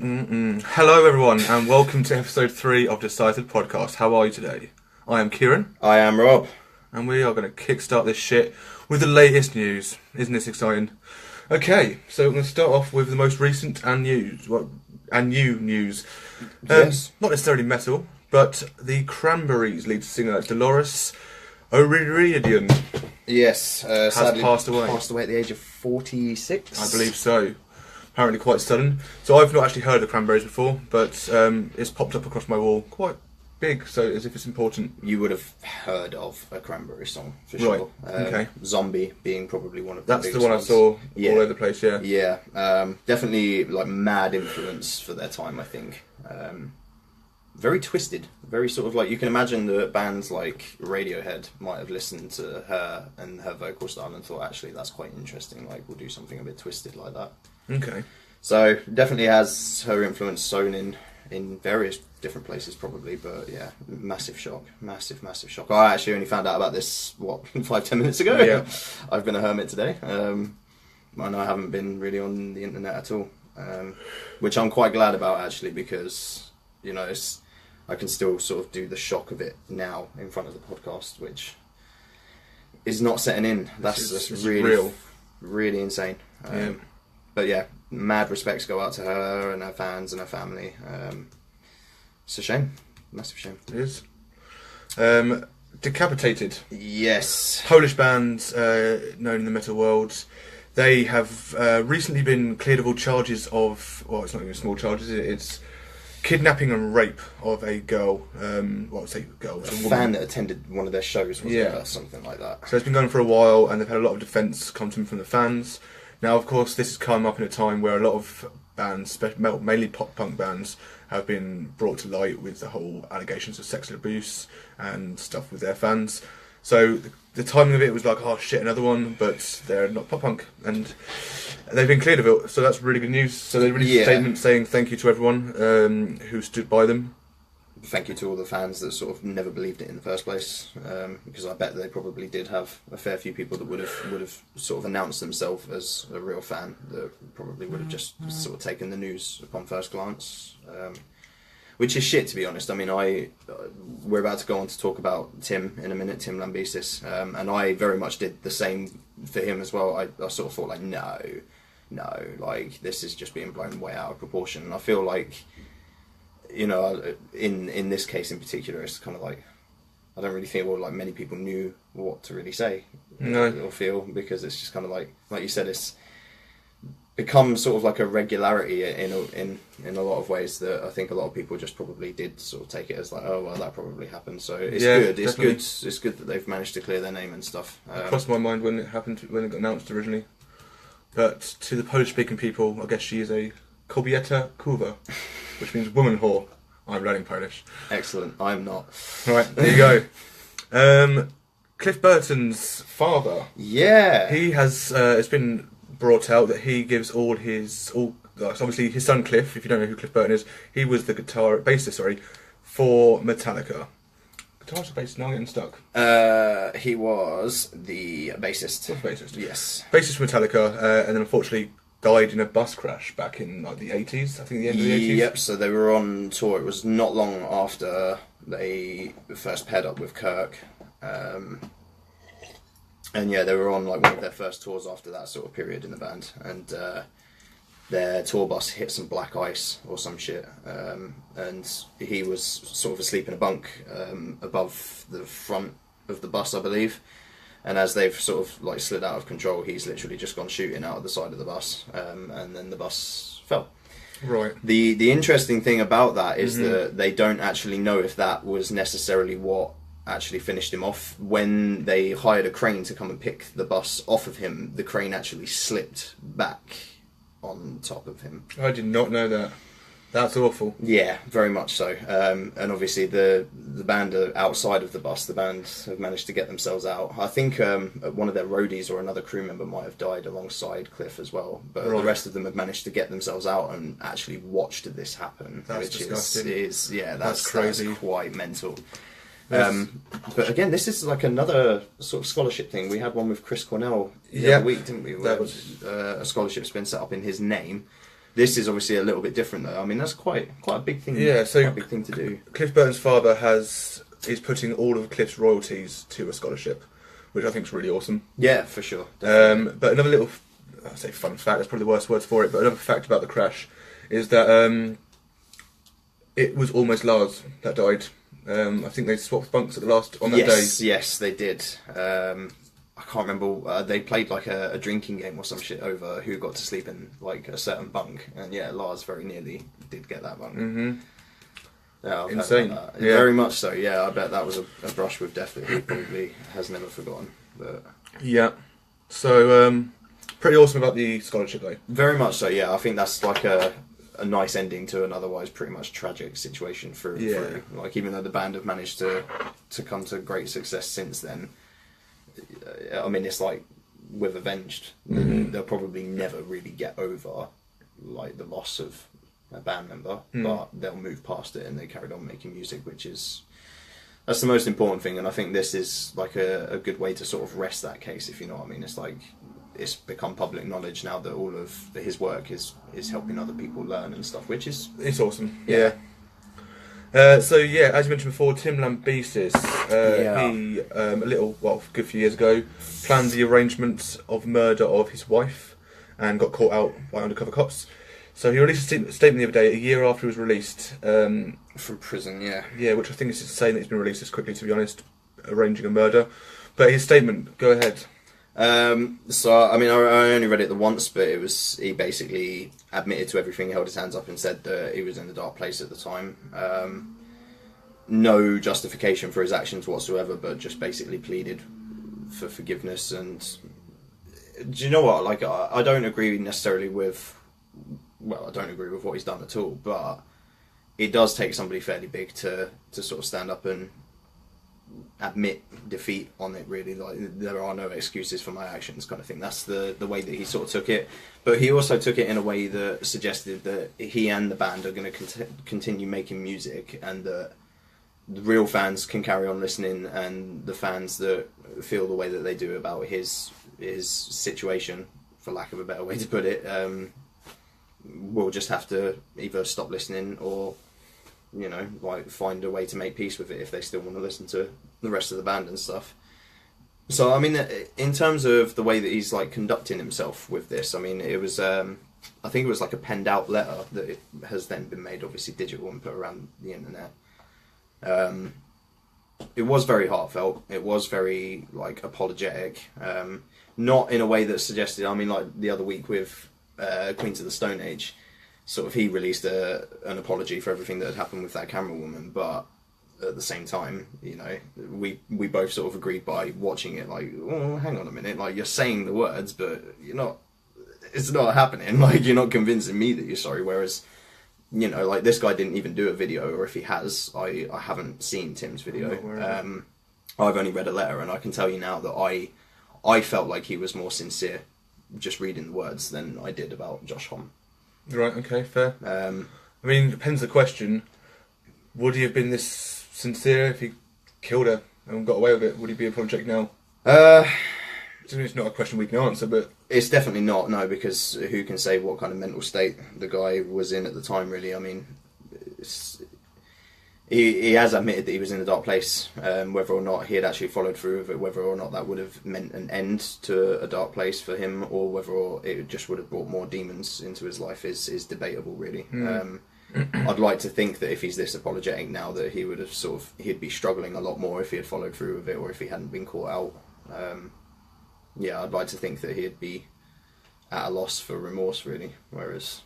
Hello everyone and welcome to episode 3 of Decisive Podcast. How are you today? I am Kieran. I am Rob. And we are going to kickstart this shit with the latest news. Isn't this exciting? Okay, so we're going to start off with the most recent and new news. Yes. Not necessarily metal, but the Cranberries lead singer Dolores O'Riordan Yes, sadly passed away at the age of 46. I believe so. Apparently quite sudden. So I've not actually heard of the Cranberries before, but it's popped up across my wall quite big, so as if it's important. You would have heard of a Cranberry song, for sure. Right, okay. Zombie being probably one of the That's the biggest one I ones. saw all over the place, yeah. Yeah, definitely like mad influence for their time, I think. Very twisted, very sort of like, you can imagine that bands like Radiohead might have listened to her and her vocal style and thought, actually, that's quite interesting, like, we'll do something a bit twisted like that. Okay. So, definitely has her influence sown in various different places probably, but yeah, massive shock. Massive shock. I actually only found out about this, 5-10 minutes ago? Yeah. I've been a hermit today, and I haven't been really on the internet at all, which I'm quite glad about actually, because, you know, I can still sort of do the shock of it now in front of the podcast, which is not setting in. That's really real. Really insane. Yeah. But yeah, mad respects go out to her and her fans and her family. It's a shame. Massive shame. It is. Decapitated. Yes. Polish band known in the metal world. They have recently been cleared of all charges of, well, it's not even small charges, it's kidnapping and rape of a girl. Well, I'd say girl. A fan that attended one of their shows, wasn't it? Or something like that. So it's been going for a while, and they've had a lot of defence come to them from the fans. Now, of course, this has come up in a time where a lot of bands, mainly pop-punk bands, have been brought to light with the whole allegations of sexual abuse and stuff with their fans. So the timing of it was like, oh shit, another one, but they're not pop-punk, and they've been cleared of it, so that's really good news. So they released a statement saying thank you to everyone who stood by them. Thank you to all the fans that sort of never believed it in the first place, because I bet they probably did have a fair few people that would have sort of announced themselves as a real fan that probably would have just sort of taken the news upon first glance, which is shit, to be honest. I mean, we're about to go on to talk about Tim in a minute, Tim Lambesis, and I very much did the same for him as well. I sort of thought like, no, like this is just being blown way out of proportion, and I feel like, you know, in this case in particular, it's kind of like, I don't really think like many people knew what to really say or feel, because it's just kind of like you said, it's become sort of like a regularity in a lot of ways that I think a lot of people just probably did sort of take it as like, oh well, that probably happened. So it's good. It's good that they've managed to clear their name and stuff. It crossed my mind when it happened, when it got announced originally. But to the Polish-speaking people, I guess she is a kobieta kurwa, which means woman whore. I'm learning Polish. Excellent. I'm not. Right, there you go. Cliff Burton's father. Yeah. He has. It's been brought out that he gives obviously his son Cliff. If you don't know who Cliff Burton is, he was the bassist for Metallica. Guitarist or bassist? Now I'm getting stuck. He was the bassist. Bassist. Yes. Bassist for Metallica, and then unfortunately died in a bus crash back in like the 80s. I think the end of the 80s. Yep. So they were on tour. It was not long after they first paired up with Kirk. And yeah, they were on like one of their first tours after that sort of period in the band, and their tour bus hit some black ice or some shit, and he was sort of asleep in a bunk above the front of the bus, I believe. And as they've sort of like slid out of control, he's literally just gone shooting out of the side of the bus, and then the bus fell. Right. The interesting thing about that is that they don't actually know if that was necessarily what actually finished him off. When they hired a crane to come and pick the bus off of him, the crane actually slipped back on top of him. I did not know that. That's awful. Yeah, very much so. And obviously the band are outside of the bus. The band have managed to get themselves out. I think one of their roadies or another crew member might have died alongside Cliff as well. But the rest of them have managed to get themselves out and actually watched this happen. That's disgusting. That's crazy. That's quite mental. Yes. But again, this is like another sort of scholarship thing. We had one with Chris Cornell the other week, didn't we? Where a scholarship's been set up in his name. This is obviously a little bit different, though. I mean, that's quite a big thing. Yeah, so quite a big thing to do. Cliff Burton's father is putting all of Cliff's royalties to a scholarship, which I think is really awesome. Yeah, for sure. Definitely. But another little, I'd say fun fact, that's probably the worst words for it, but another fact about the crash is that it was almost Lars that died. I think they swapped bunks on that day. Yes, they did. I can't remember. They played like a drinking game or some shit over who got to sleep in like a certain bunk, and yeah, Lars very nearly did get that bunk. Mm-hmm. Yeah, I've Insane. heard about that. Yeah. Very much so. Yeah, I bet that was a brush with death that he probably has never forgotten. But Yeah. So pretty awesome about the scholarship though. very much so. Yeah, I think that's like a nice ending to an otherwise pretty much tragic situation through and Yeah. through. Like even though the band have managed to come to great success since then, I mean it's like with Avenged, they'll probably never really get over like the loss of a band member, but they'll move past it and they carried on making music, which is that's the most important thing. And I think this is like a good way to sort of rest that case, if you know what I mean. It's like it's become public knowledge now that all of his work is helping other people learn and stuff, which is It's awesome. Yeah. So yeah, as you mentioned before, Tim Lambesis, he a good few years ago, planned the arrangement of murder of his wife, and got caught out by undercover cops. So he released a statement the other day, a year after he was released. from prison. Yeah. Which I think is insane that he's been released this quickly. To be honest, arranging a murder. But his statement, go ahead. So I mean, I only read it the once, but he basically admitted to everything, held his hands up, and said that he was in a dark place at the time. No justification for his actions whatsoever, but just basically pleaded for forgiveness. And do you know what? Like, I don't agree necessarily with. Well, I don't agree with what he's done at all, but it does take somebody fairly big to sort of stand up and admit defeat on it, really. Like, there are no excuses for my actions kind of thing. That's the way that he sort of took it. But he also took it in a way that suggested that he and the band are going to continue making music, and that the real fans can carry on listening, and the fans that feel the way that they do about his situation, for lack of a better way to put it, will just have to either stop listening or, you know, like find a way to make peace with it if they still want to listen to the rest of the band and stuff. So I mean, in terms of the way that he's like conducting himself with this, I mean, it was I think it was like a penned out letter that it has then been made obviously digital and put around the internet. It was very heartfelt. It was very like apologetic, not in a way that suggested. I mean, like the other week with Queens of the Stone Age, sort of he released an apology for everything that had happened with that camera woman, but at the same time, you know, we both sort of agreed by watching it, like, oh, hang on a minute, like, you're saying the words, but it's not happening, like, you're not convincing me that you're sorry, whereas, you know, like, this guy didn't even do a video, or if he has, I haven't seen Tim's video. I've only read a letter, and I can tell you now that I felt like he was more sincere just reading the words than I did about Josh Homme. Right, okay, fair. I mean, depends the question. Would he have been this sincere if he killed her and got away with it? Would he be apologetic now? It's not a question we can answer, but it's definitely not, no, because who can say what kind of mental state the guy was in at the time, really? I mean, he has admitted that he was in a dark place. Whether or not he had actually followed through with it, whether or not that would have meant an end to a dark place for him, or whether it just would have brought more demons into his life is debatable, really. I'd like to think that if he's this apologetic now, that he would have he'd be struggling a lot more if he had followed through with it, or if he hadn't been caught out. Yeah, I'd like to think that he'd be at a loss for remorse, really. Whereas,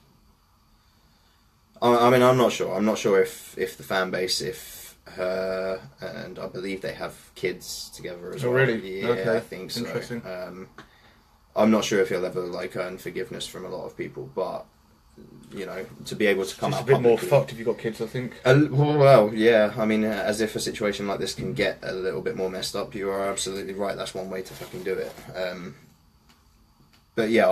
I mean, I'm not sure. I'm not sure if the fan base, if her, and I believe they have kids together as well. Oh, really? Yeah, Okay. I think so. Interesting. I'm not sure if he'll ever like earn forgiveness from a lot of people, but you know, to be able to come just out a bit more publicly- fucked if you've got kids, I think. Well, yeah. I mean, as if a situation like this can get a little bit more messed up, you are absolutely right. That's one way to fucking do it. But yeah,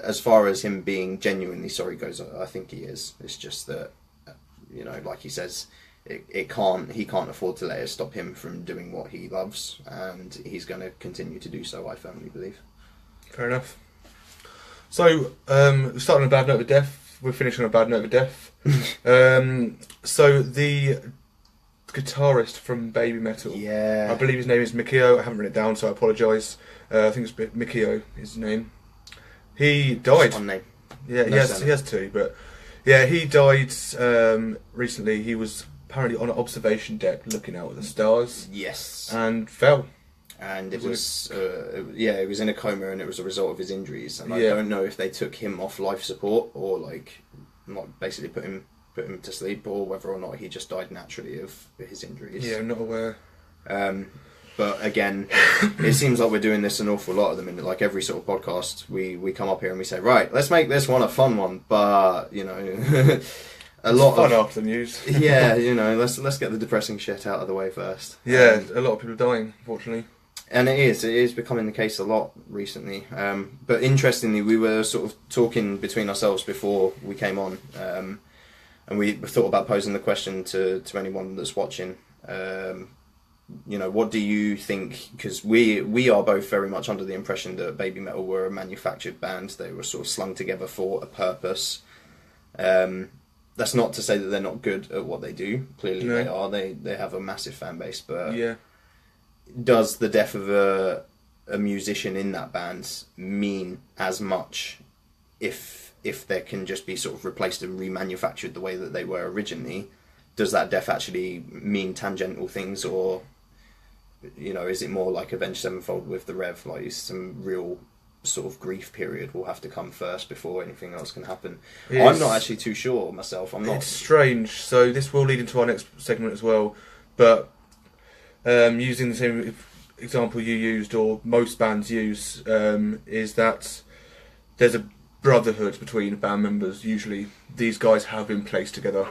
as far as him being genuinely sorry goes, I think he is. It's just that, you know, like he says, he can't afford to let it stop him from doing what he loves, and he's going to continue to do so, I firmly believe. Fair enough. So, starting on a bad note with death, we're finishing on a bad note of death. So the guitarist from Baby Metal, Yeah. I believe his name is Mikio. I haven't written it down, so I apologise. I think it's Mikio is his name. He died. One name. Yeah, No he has two, but yeah, he died recently. He was apparently on an observation deck looking out at the stars Yes. and fell. And it was he was in a coma, and it was a result of his injuries. And I Yeah. don't know if they took him off life support or like not basically put him to sleep, or whether or not he just died naturally of his injuries. Yeah, I'm not aware. But again, it seems like we're doing this an awful lot at the minute. Like every sort of podcast, we come up here and we say, right, let's make this one a fun one. But you know, a lot Fun of after the news. yeah, you know, let's get the depressing shit out of the way first. Yeah, a lot of people dying, unfortunately. And it is becoming the case a lot recently. But interestingly, we were sort of talking between ourselves before we came on, and we thought about posing the question to anyone that's watching. You know, what do you think? Because we are both very much under the impression that Baby Metal were a manufactured band. They were sort of slung together for a purpose. That's not to say that they're not good at what they do. Clearly No. they are. They have a massive fan base. But Yeah. does the death of a musician in that band mean as much if they can just be sort of replaced and remanufactured the way that they were originally? Does that death actually mean tangential things, or you know, is it more like Avenged Sevenfold with the Rev, like some real sort of grief period will have to come first before anything else can happen? It's- I'm not actually too sure myself. I'm not. It's strange. So this will lead into our next segment as well. But using the same example you used, or most bands use, is that there's a brotherhood between band members. Usually, these guys have been placed together,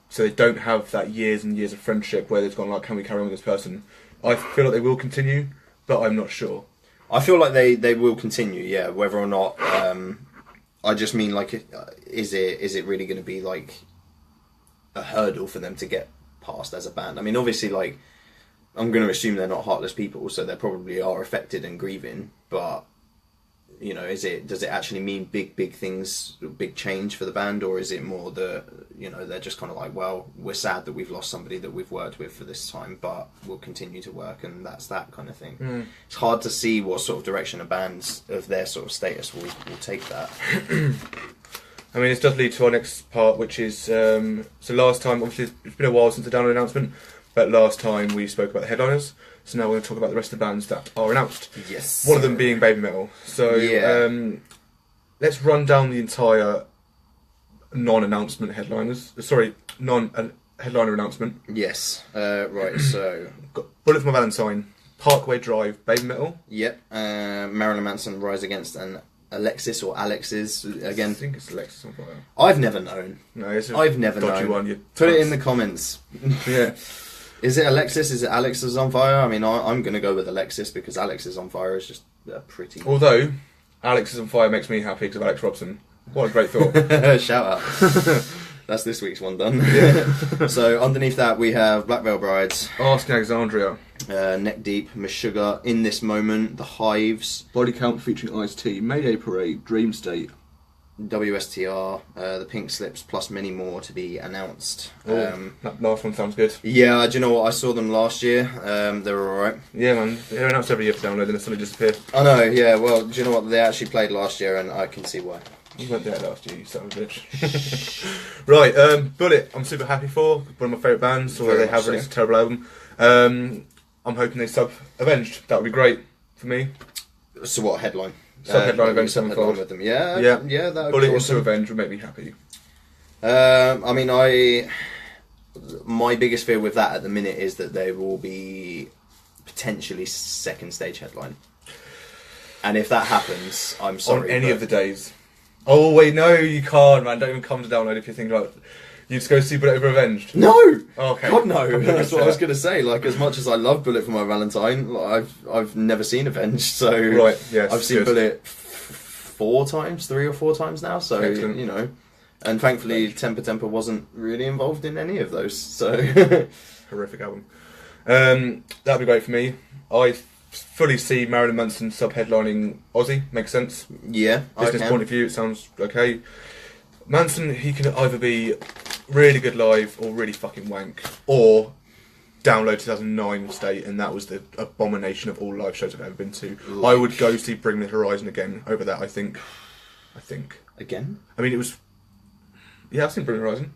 so they don't have that years and years of friendship where they've gone like, "Can we carry on with this person?" I feel like they will continue, but I'm not sure. I feel like they will continue, yeah. Whether or not, I just mean like, is it really going to be like a hurdle for them to get past as a band? I mean, obviously, like, I'm going to assume they're not heartless people, so they probably are affected and grieving. But you know, does it actually mean big things, big change for the band, or is it more that, you know, they're just kind of like, well, we're sad that we've lost somebody that we've worked with for this time, but we'll continue to work, and that's that kind of thing. It's hard to see what sort of direction a band of their sort of status will take that. I mean, this does lead to our next part, which is so last time, obviously it's been a while since the download announcement, but last time we spoke about the headliners. So now we're going to talk about the rest of the bands that are announced. Yes. One of them being Baby Metal. So Yeah. Let's run down the entire non-announcement headliners. Sorry, non-headliner announcement. Yes. Right. So. Got Bullet for My Valentine, Parkway Drive, Baby Metal. Yep. Marilyn Manson, Rise Against, and Alexis or Alexis I again. think it's Alexis on fire. I've never known. No, it's a I've never dodgy known. one. You Put it in the comments. Yeah. Is it Alexis? Is it Alex is on fire? I mean, I'm going to go with Alexis because Alex is on fire is just a pretty... Although, Alex is on fire makes me happy because of Alex Robson. What a great thought. Shout out. That's this week's one done. So underneath that we have Black Veil Brides, Asking Alexandria. Neck Deep, Meshuggah, In This Moment, The Hives, Body Count featuring Ice-T, Mayday Parade, Dream State. WSTR, The Pink Slips, plus many more to be announced. That last one sounds good. Yeah, do you know what? I saw them last year. They were alright. Yeah, man. They're announced every year for download and they suddenly disappear. I know, yeah, well, do you know what? They actually played last year and I can see why. You weren't there last year, you son of a bitch. Right, Bullet, I'm super happy for. One of my favourite bands, although Very they have much released a terrible album. I'm hoping they sub Avenged. That would be great for me. So what, headline? Sub-headline Avenged sub-headline Sevenfold. with them. Yeah, Yeah. yeah, that would Bullet be into awesome. Avenged would make me happy. I mean, my biggest fear with that at the minute is that they will be potentially second stage headline. And if that happens, I'm sorry. On any but- of the days. Oh, wait, no, you can't, man. Don't even come to download if you think like you just go see Bullet over Avenged. No! Okay. God, no. I'm That's what I was upset. going to say. Like, as much as I love Bullet for My Valentine, like, I've never seen Avenged, so... Right, yes, I've seen good. Bullet 3 or 4 times now, so, Excellent. you know... And thankfully, Temper wasn't really involved in any of those, so... Horrific album. That'd be great for me. I fully see Marilyn Manson sub-headlining Ozzy. Makes sense. yeah, I Business can. point of view, it sounds okay. Manson, he can either be really good live or really fucking wank, or Download 2009 state, and that was the abomination of all live shows I've ever been to. I would go see Bring Me the Horizon again over that. I think. Again? I mean, it was. Yeah, I've seen Bring Me the Horizon.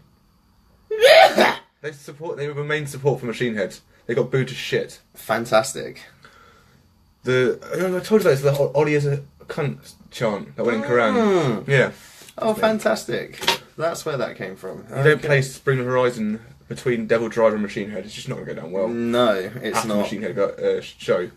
They were the main support for Machine Head. They got booed to shit. Fantastic. I told you that it's the Ollie is a cunt chant that went in Quran. Yeah. Oh, fantastic. That's where that came from. You don't place Bring Me the Horizon between Devil Driver and Machine Head. It's just not going to go down well. No, it's After not. Machine Head got show.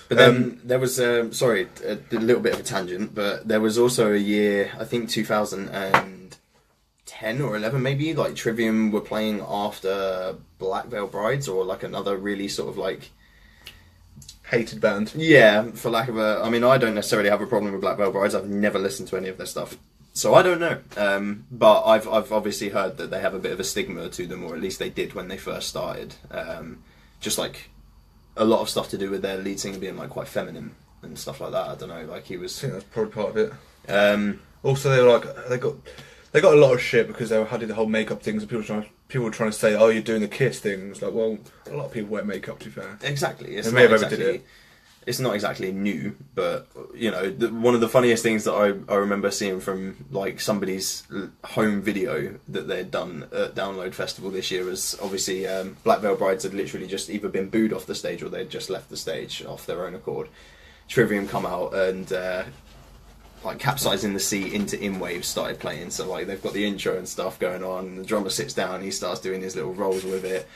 But then there was, sorry, a little bit of a tangent, but there was also a year, I think 2010 or 11 maybe, like Trivium were playing after Black Veil Brides, or like another really sort of like... Hated band. Yeah, for lack of a... I mean, I don't necessarily have a problem with Black Veil Brides. I've never listened to any of their stuff. So I don't know. But I've obviously heard that they have a bit of a stigma to them, or at least they did when they first started. Just like a lot of stuff to do with their lead singer being like quite feminine and stuff like that. I don't know. Like he was... I think that's probably part of it. Um, Also, they were like they got a lot of shit because they had the whole makeup things, and people were trying to say, "Oh, you're doing the Kiss thing." It's like, well, a lot of people wear makeup. To be fair, exactly. It's They not may have exactly. overdid it. It's not exactly new, but you know, one of the funniest things that I remember seeing from like somebody's home video that they'd done at Download Festival this year was obviously Black Veil Brides had literally just either been booed off the stage or they'd just left the stage off their own accord. Trivium come out and like Capsizing the Sea into In Waves started playing, so like they've got the intro and stuff going on, and the drummer sits down, he starts doing his little rolls with it.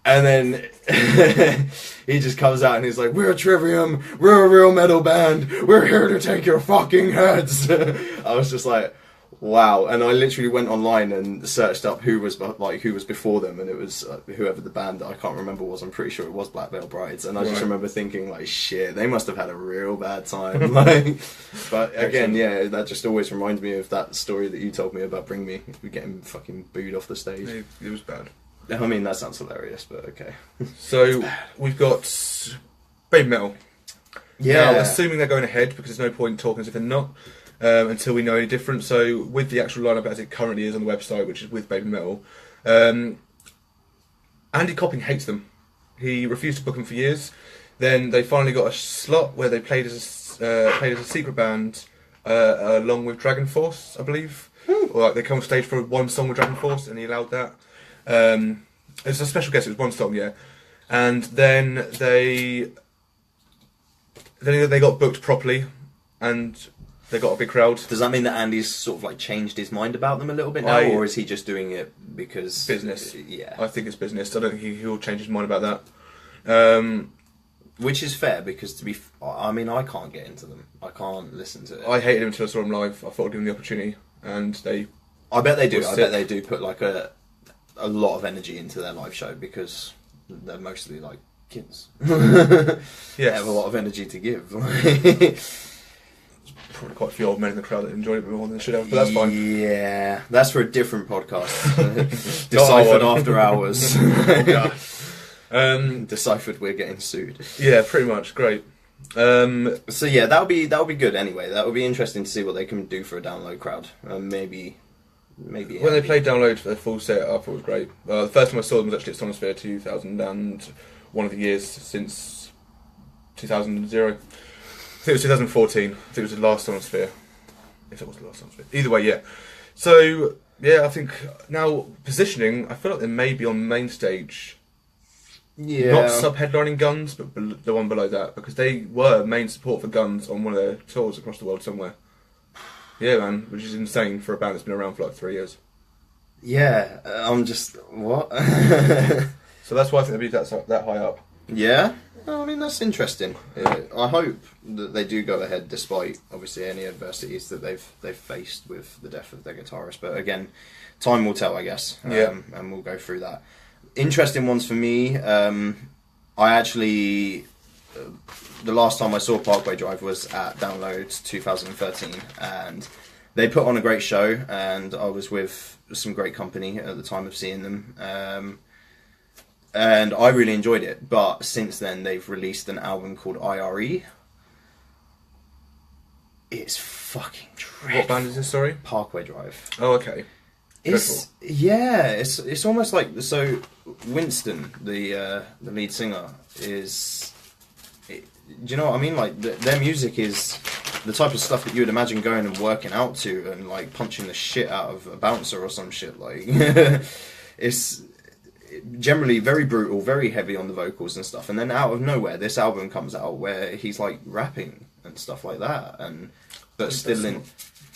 And then he just comes out and he's like, "We're Trivium, we're a real metal band, we're here to take your fucking heads." I was just like, wow. And I literally went online and searched up who was before them, and it was whoever the band that I can't remember was. I'm pretty sure it was Black Veil Brides, and I just remember thinking like, shit, they must have had a real bad time. Like, but again, yeah, that just always reminds me of that story that you told me about Bring Me getting fucking booed off the stage. it was bad. I mean, that sounds hilarious, but okay. So we've got Baby Metal. Yeah. Now, assuming they're going ahead, because there's no point talking as if they're not, until we know any different. So with the actual lineup as it currently is on the website, which is with Baby Metal, Andy Copping hates them. He refused to book them for years. Then they finally got a slot where they played as a secret band along with Dragon Force, I believe. Or like they come on stage for one song with Dragon Force, and he allowed that. It's a special guest. It was one song, yeah, and then they got booked properly, and they got a big crowd. Does that mean that Andy's sort of like changed his mind about them a little bit now, or is he just doing it because business? Yeah, I think it's business. I don't think he'll change his mind about that. Which is fair, because I mean, I can't get into them. I can't listen to it. I hated him until I saw him live. I thought I'd give him the opportunity, and I bet they do. was I sick. bet they do put like a lot of energy into their live show, because they're mostly like kids. They have a lot of energy to give. Probably quite a few old men in the crowd that enjoyed it more than they should have, but that's fine. Yeah, that's for a different podcast. Deciphered After Hours. Deciphered, we're getting sued. Yeah, pretty much. Great. So yeah, that'll be good anyway. That will be interesting to see what they can do for a Download crowd. Maybe. When they played Download for their full set, I thought it was great. The first time I saw them was actually at Sonosphere 2000, and one of the years since 2000. I think it was 2014. I think it was the last Sonosphere. If it was the last Sonosphere. Either way, yeah. So, yeah, I think now positioning, I feel like they may be on main stage. Yeah. Not sub-headlining Guns, but the one below that, because they were main support for Guns on one of their tours across the world somewhere. Yeah, man, which is insane for a band that's been around for like 3 years. Yeah, I'm just what? So that's why I think they'll be that high up. Yeah, I mean that's interesting. I hope that they do go ahead, despite obviously any adversities that they've faced with the death of their guitarist. But again, time will tell, I guess. Yeah, and we'll go through that. Interesting ones for me. I actually. The last time I saw Parkway Drive was at Download 2013, and they put on a great show, and I was with some great company at the time of seeing them, and I really enjoyed it. But since then they've released an album called IRE, It's fucking dreadful. What band is this? Sorry. Parkway Drive. Oh, okay. It's almost like, so Winston, the lead singer, is. Do you know what I mean? Like their music is the type of stuff that you would imagine going and working out to, and like punching the shit out of a bouncer or some shit. Like it's generally very brutal, very heavy on the vocals and stuff. And then out of nowhere, this album comes out where he's like rapping and stuff like that, but still in.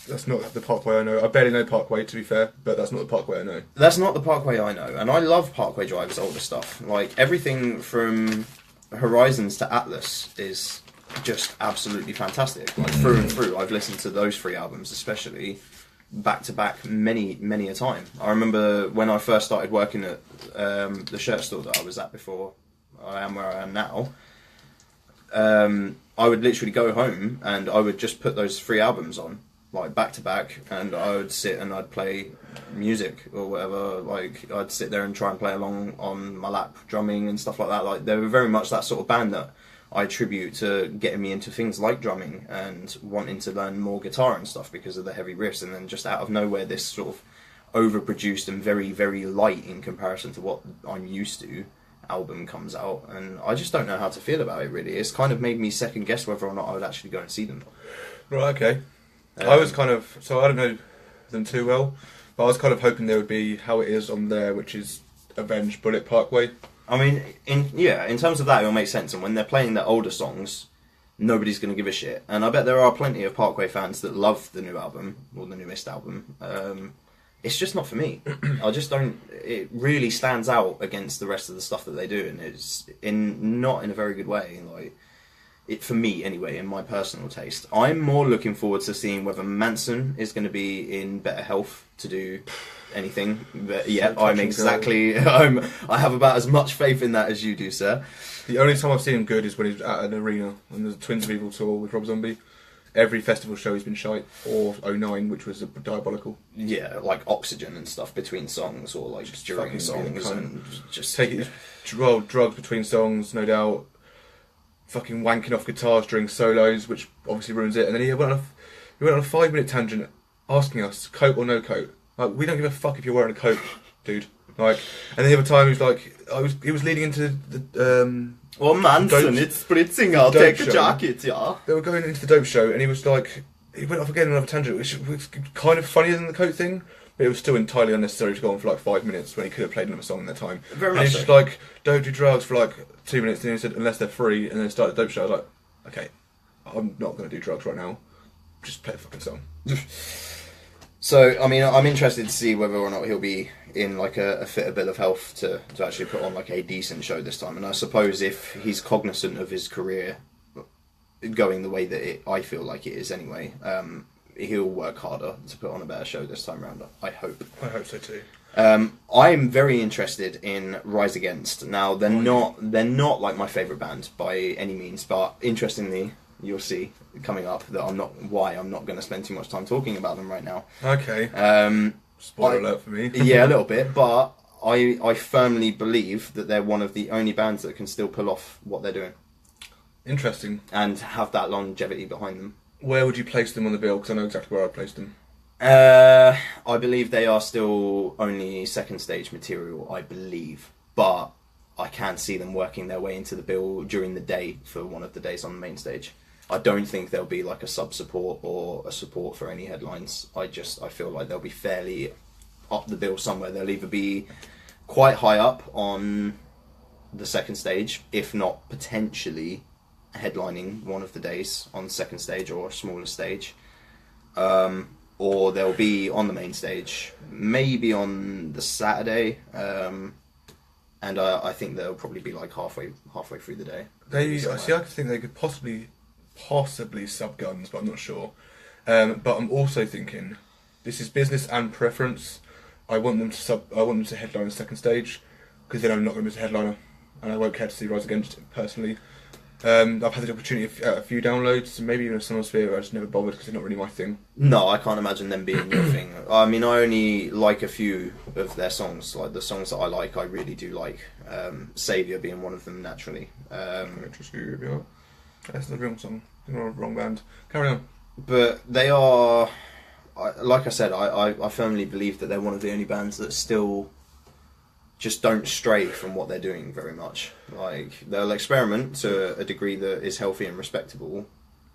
That's not the Parkway I know. I barely know Parkway, to be fair, but that's not the Parkway I know. That's not the Parkway I know, and I love Parkway Drive's older stuff. Like everything from Horizons to Atlas is just absolutely fantastic. Like through and through, I've listened to those 3 albums, especially back to back, many a time. I remember when I first started working at the shirt store that I was at before I am where I am now. I would literally go home and I would just put those 3 albums on, like back to back, and I would sit and I'd play music or whatever. Like I'd sit there and try and play along on my lap, drumming and stuff like that. Like they were very much that sort of band that I attribute to getting me into things like drumming and wanting to learn more guitar and stuff because of the heavy riffs. And then just out of nowhere, this sort of overproduced and very, very light in comparison to what I'm used to album comes out, and I just don't know how to feel about it really. It's kind of made me second guess whether or not I would actually go and see them. Right, okay. I was kind of, so I don't know them too well, but I was kind of hoping there would be how it is on there, which is Avenged Bullet Parkway. I mean, in terms of that, it'll make sense. And when they're playing their older songs, nobody's going to give a shit. And I bet there are plenty of Parkway fans that love the new album, or the newest album. It's just not for me. I just don't. It really stands out against the rest of the stuff that they do, and it's not in a very good way. Like it for me anyway, in my personal taste. I'm more looking forward to seeing whether Manson is going to be in better health to do anything. But yeah, I'm exactly. I have about as much faith in that as you do, sir. The only time I've seen him good is when he's at an arena on the Twins of Evil tour with Rob Zombie. Every festival show he's been shite, or 09, which was diabolical. Yeah, like oxygen and stuff between songs, or like just during songs, and just taking drugs between songs, no doubt. Fucking wanking off guitars during solos, which obviously ruins it. And then he went on a 5-minute tangent asking us, coat or no coat. Like, we don't give a fuck if you're wearing a coat, dude. Like, and the other time he was like, he was leading into the oh Manson, it's spritzing, I'll take a jacket, yeah. They were going into the dope show, and he was like, he went off again on another tangent, which was kind of funnier than the coat thing, but it was still entirely unnecessary to go on for like 5 minutes when he could have played another song in that time. Very and much he's just like, don't do drugs for like 2 minutes, and then he said, unless they're free, and then started the dope show. I was like, okay, I'm not going to do drugs right now, just play a fucking song. So, I mean, I'm interested to see whether or not he'll be in like a fitter bill of health to actually put on like a decent show this time. And I suppose if he's cognizant of his career going the way that I feel like it is anyway, he'll work harder to put on a better show this time round. I hope. I hope so too. I'm very interested in Rise Against. Now they're not like my favourite band by any means, but interestingly, you'll see coming up that I'm not going to spend too much time talking about them right now. Okay. Spoiler alert for me. Yeah, a little bit, but I firmly believe that they're one of the only bands that can still pull off what they're doing. Interesting. And have that longevity behind them. Where would you place them on the bill? Because I know exactly where I'd place them. I believe they are still only second stage material, I believe. But I can't see them working their way into the bill during the day for one of the days on the main stage. I don't think there'll be like a sub-support or a support for any headlines. I feel like they'll be fairly up the bill somewhere. They'll either be quite high up on the second stage, if not potentially headlining one of the days on the second stage or a smaller stage. Or they'll be on the main stage, maybe on the Saturday. And I think they'll probably be like halfway through the day. I think they could possibly sub Guns, but I'm not sure. But I'm also thinking this is business and preference. I want them to headline the second stage, because then I'm not going to miss a headliner, and I won't care to see Rise Against it personally. I've had the opportunity of a few downloads, and maybe even a Sonosphere. I just never bothered because they're not really my thing. No, I can't imagine them being your thing. I mean, I only like a few of their songs. Like the songs that I like, I really do like. Saviour being one of them, naturally. That's the wrong song. You're on the wrong band. Carry on. but they are, like I said, I firmly believe that they're one of the only bands that still just don't stray from what they're doing very much. Like, they'll experiment to a degree that is healthy and respectable,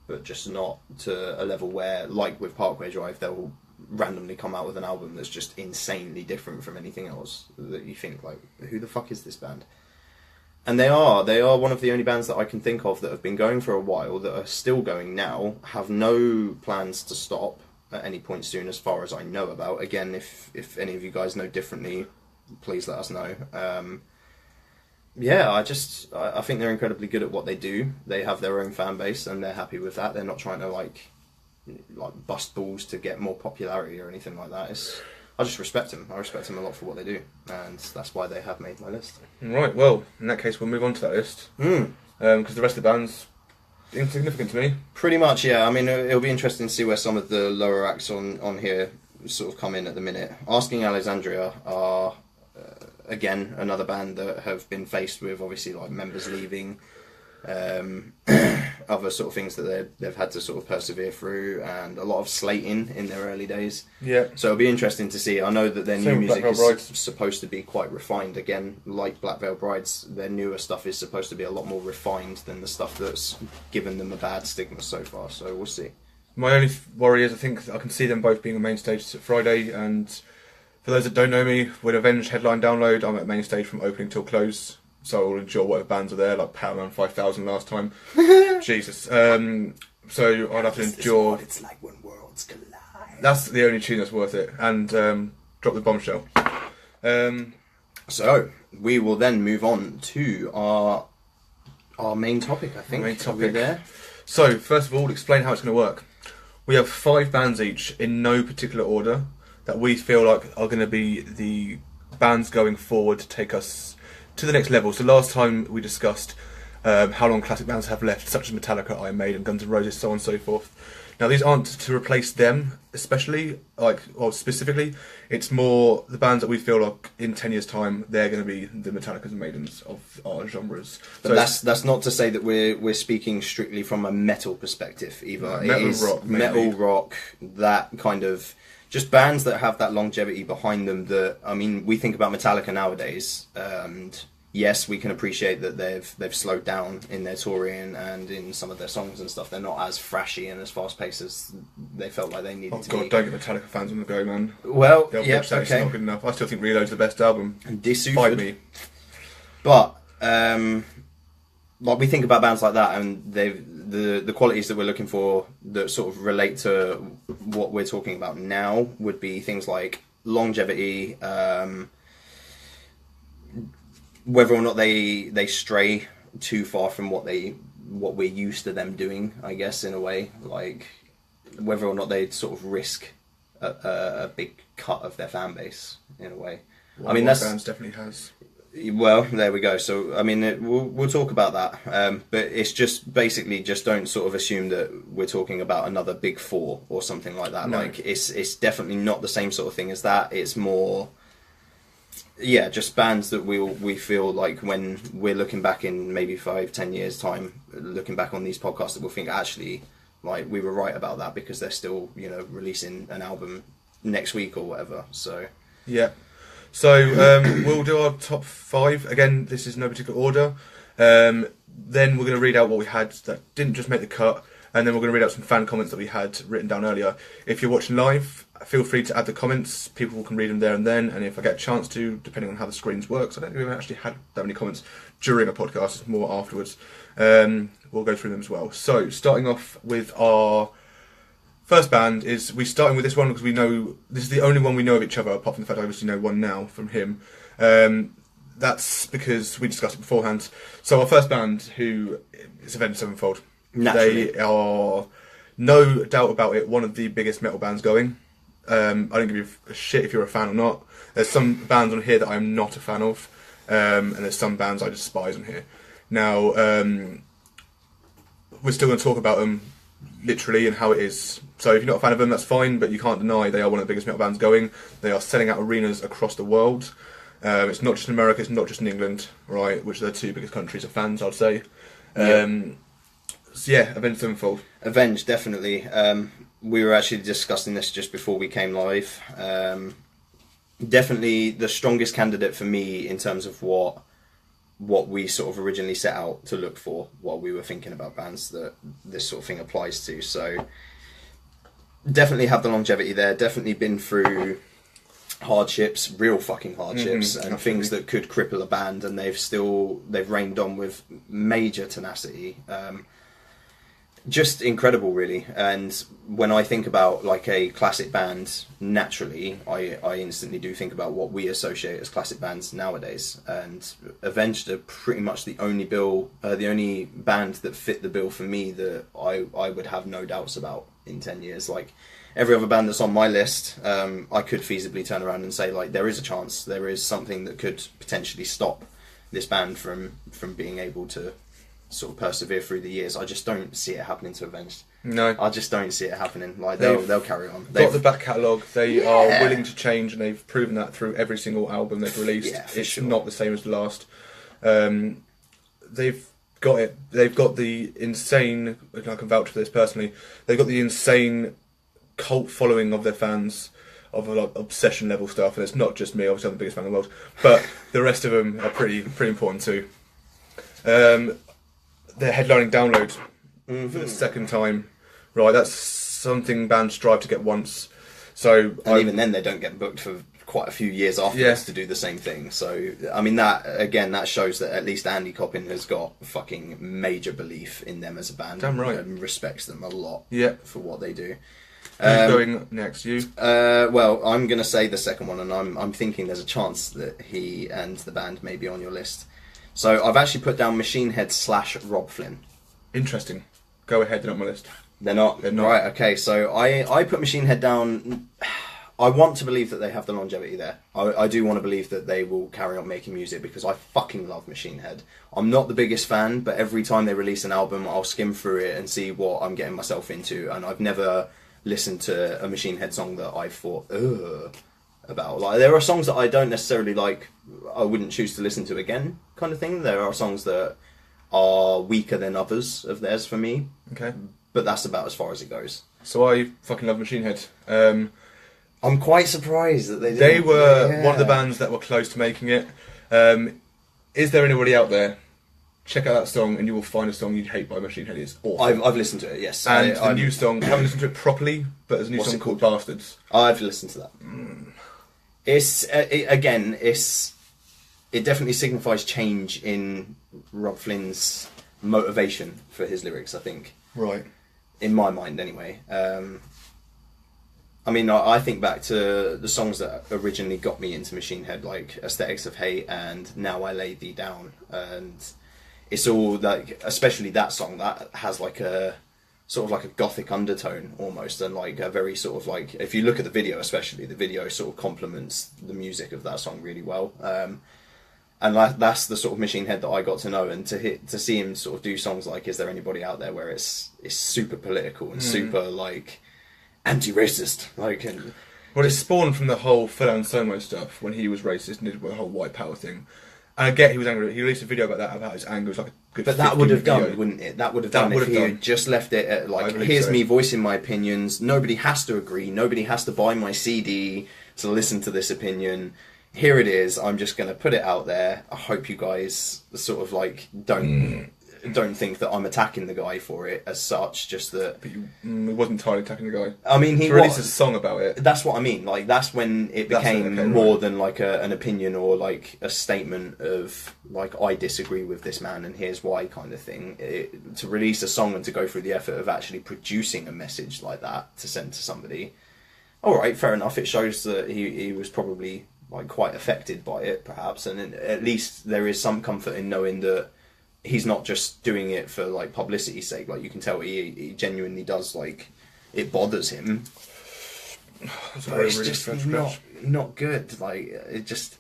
but just not to a level where, like with Parkway Drive, they'll randomly come out with an album that's just insanely different from anything else that you think, like, who the fuck is this band? And they are one of the only bands that I can think of that have been going for a while, that are still going now, have no plans to stop at any point soon, as far as I know about. Again, if any of you guys know differently, please let us know. Yeah, I think they're incredibly good at what they do. They have their own fan base, and they're happy with that. They're not trying to like bust balls to get more popularity or anything like that. I just respect them. I respect them a lot for what they do, and that's why they have made my list. Right, well, in that case, we'll move on to that list. Because the rest of the band's insignificant to me. Pretty much, yeah. I mean, it'll be interesting to see where some of the lower acts on here sort of come in at the minute. Asking Alexandria are, again, another band that have been faced with, obviously, like members leaving, other sort of things that they've had to sort of persevere through, and a lot of slating in their early days. Yeah. So it'll be interesting to see. I know that their new Same with music Black is Veil Brides. supposed to be quite refined. Again, like Black Veil Brides, their newer stuff is supposed to be a lot more refined than the stuff that's given them a bad stigma so far. So we'll see. My only worry is I think I can see them both being on main stage Friday, and for those that don't know me, with Avenged headline download, I'm at main stage from opening till close, so I'll enjoy whatever bands are there, like Powerman 5000 last time. Jesus. So I'll have to endure. It's like when worlds collide. That's the only tune that's worth it, and Drop the Bombshell. So we will then move on to our main topic. I think. Main Are we topic. there? So first of all, explain how it's going to work. We have 5 bands each in no particular order that we feel like are going to be the bands going forward to take us to the next level. So last time we discussed how long classic bands have left, such as Metallica, Iron Maiden, Guns N' Roses, so on and so forth. Now these aren't to replace them, especially, specifically. It's more the bands that we feel like in 10 years' time they're going to be the Metallicas and Maidens of our genres. But that's not to say that we're speaking strictly from a metal perspective either. Metal It is rock, mainly. metal rock, that kind of just bands that have that longevity behind them. That, I mean, we think about Metallica nowadays, and yes, we can appreciate that they've slowed down in their touring and in some of their songs and stuff. They're not as thrashy and as fast paced as they felt like they needed Oh to god, be. don't get Metallica fans on the go, man. Well, They'll yeah, bitch that it's okay. not good enough. I still think Reload's the best album. Disuford. Fight me. But like we think about bands like that, and the qualities that we're looking for that sort of relate to what we're talking about now would be things like longevity, whether or not they stray too far from what we're used to them doing, I guess, in a way, like whether or not they sort of risk a big cut of their fan base in a way. Well, I mean, White that's Bands definitely has. well, there we go. So, I mean, we'll talk about that. But it's just basically just don't sort of assume that we're talking about another Big Four or something like that. No. Like, it's definitely not the same sort of thing as that. It's more, yeah, just bands that we feel like when we're looking back in maybe 5-10 years time, looking back on these podcasts, that we'll think actually like we were right about that because they're still, you know, releasing an album next week or whatever. So Yeah. So we'll do our top 5. Again, this is no particular order. Then we're going to read out what we had that didn't just make the cut, and then we're going to read out some fan comments that we had written down earlier. If you're watching live, feel free to add the comments. People can read them there and then, and if I get a chance to, depending on how the screens work, so I don't think we've actually had that many comments during a podcast, it's more afterwards. We'll go through them as well. So, starting off with our first band is, we're starting with this one because we know, this is the only one we know of each other, apart from the fact I obviously know one now from him. That's because we discussed it beforehand. So our first band, who is Avenged Sevenfold. Naturally. They are, no doubt about it, one of the biggest metal bands going. I don't give you a shit if you're a fan or not. There's some bands on here that I'm not a fan of, and there's some bands I despise on here. Now, we're still going to talk about them literally and how it is. So if you're not a fan of them, that's fine, but you can't deny they are one of the biggest metal bands going. They are selling out arenas across the world. It's not just in America, it's not just in England, right, which are the 2 biggest countries of fans, I'd say. So yeah, Avenged Sevenfold. Avenged, definitely. We were actually discussing this just before we came live. Definitely the strongest candidate for me in terms of what we sort of originally set out to look for while we were thinking about bands that this sort of thing applies to. So definitely have the longevity there. Definitely been through hardships, real fucking hardships, and absolutely. things that could cripple a band, and they've reigned on with major tenacity. Just incredible, really. And when I think about like a classic band, naturally, I instantly do think about what we associate as classic bands nowadays. And Avenged are pretty much the only band that fit the bill for me that I would have no doubts about in 10 years. Like every other band that's on my list, I could feasibly turn around and say like there is a chance, there is something that could potentially stop this band from being able to sort of persevere through the years. I just don't see it happening to Avenged. No, I just don't see it happening. Like they'll carry on. Got the back catalogue. They are willing to change, and they've proven that through every single album they've released. Yeah, for it's sure. not the same as the last. They've got it. They've got the insane. I can vouch for this personally. They've got the insane cult following of their fans, of like obsession level stuff, and it's not just me. Obviously, I'm the biggest fan in the world, but the rest of them are pretty important too. They're headlining Download for the second time. Right, that's something bands strive to get once. So, And even then, they don't get booked for quite a few years afterwards to do the same thing. So, I mean, that shows that at least Andy Coppin has got fucking major belief in them as a band. Damn right. And respects them a lot for what they do. Who's going next? You? Well, I'm going to say the second one, and I'm thinking there's a chance that he and the band may be on your list. So I've actually put down Machine Head / Rob Flynn. Interesting. Go ahead, they're not on my list. They're not? They're not. Right, okay, so I put Machine Head down. I want to believe that they have the longevity there. I do want to believe that they will carry on making music because I fucking love Machine Head. I'm not the biggest fan, but every time they release an album, I'll skim through it and see what I'm getting myself into, and I've never listened to a Machine Head song that I thought, ugh, about. Like, there are songs that I don't necessarily like, I wouldn't choose to listen to again, kind of thing. There are songs that are weaker than others of theirs for me, Okay. but that's about as far as it goes. So I fucking love Machine Head. I'm quite surprised that they didn't. They were one of the bands that were close to making it. Is there anybody out there? Check out that song and you will find a song you'd hate by Machine Head. It's awful. I've listened to it, yes. And the new song, I haven't listened to it properly, but there's a new What's song it called called? Bastards. I've listened to that. It's it definitely signifies change in Rob Flynn's motivation for his lyrics, I think. Right. In my mind, anyway. I mean, I think back to the songs that originally got me into Machine Head, like Aesthetics of Hate and Now I Lay Thee Down. And it's all like, especially that song, that has like a sort of like a gothic undertone almost, and like a very sort of like, if you look at the video especially, the video sort of complements the music of that song really well. And that's the sort of Machine Head that I got to know, and to see him sort of do songs like Is There Anybody Out There, where it's super political and super like anti-racist, like, and Well, it spawned from the whole Phil Anselmo stuff when he was racist and did the whole white power thing. And I get he was angry. He released a video about his anger. It was like a good. but that would have 15-minute done, video. wouldn't it? That would have That done would if have he done. had just left it at I like, believe here's so. me voicing my opinions. Nobody has to agree. Nobody has to buy my CD to listen to this opinion. Here it is. I'm just going to put it out there. I hope you guys sort of like don't think that I'm attacking the guy for it as such. Just that, But he wasn't entirely attacking the guy. I mean, he He released a was. song about it. That's what I mean. Like, that's when it That's it, became okay, more right. than like an opinion or like a statement of like, I disagree with this man and here's why, kind of thing. To release a song and to go through the effort of actually producing a message like that to send to somebody. All right, fair enough. It shows that he was probably like quite affected by it, perhaps, and at least there is some comfort in knowing that he's not just doing it for like publicity's sake. Like, you can tell he genuinely does, like, it bothers him. It's But it's just not good. Like, it just,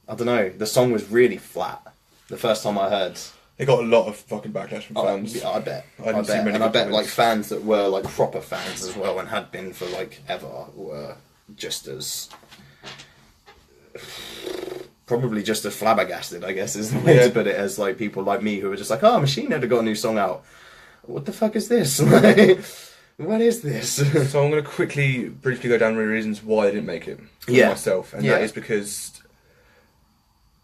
I don't know. The song was really flat the first time I heard. It got a lot of fucking backlash from fans. Yeah, I bet. I didn't see many And I good bet like comments. fans that were like proper fans as well and had been for like ever were just as probably just as flabbergasted, I guess, is the way to put it, as like people like me who are just like, oh, Machine Head have got a new song out. What the fuck is this? Like, what is this? So I'm going to briefly go down the reasons why I didn't make it for myself, and that is because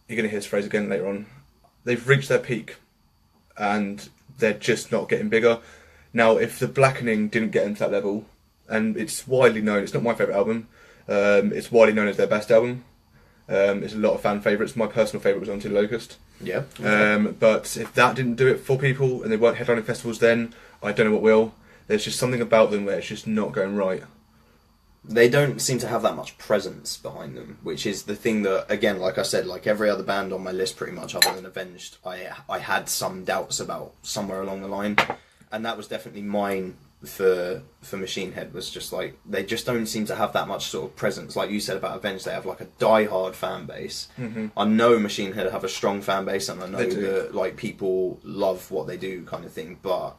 you're going to hear this phrase again later on. They've reached their peak, and they're just not getting bigger. Now, if The Blackening didn't get into that level, and it's widely known, it's not my favourite album, it's widely known as their best album. It's a lot of fan favourites. My personal favourite was Unto the Locust. Yeah. But if that didn't do it for people, and they weren't headlining festivals then, I don't know what will. There's just something about them where it's just not going right. They don't seem to have that much presence behind them, which is the thing that, again, like I said, like every other band on my list pretty much other than Avenged, I had some doubts about somewhere along the line. And that was definitely mine for Machine Head, was just like, they just don't seem to have that much sort of presence. Like you said about Avenged, they have like a die-hard fan base. Mm-hmm. I know Machine Head have a strong fan base, and I know that like people love what they do kind of thing, but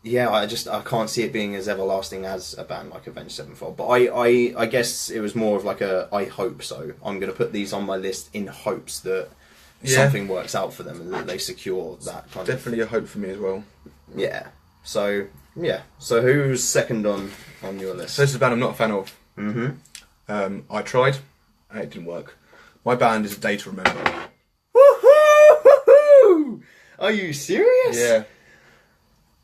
yeah, I can't see it being as everlasting as a band like Avenged Sevenfold. But I guess it was more of like I hope so. I'm going to put these on my list in hopes that something works out for them and that they secure that kind Definitely a hope for me as well. Yeah. So who's second on your list? So this is a band I'm not a fan of. Mm-hmm. I tried, and it didn't work. My band is A Day to Remember. Woohoo! Are you serious? Yeah.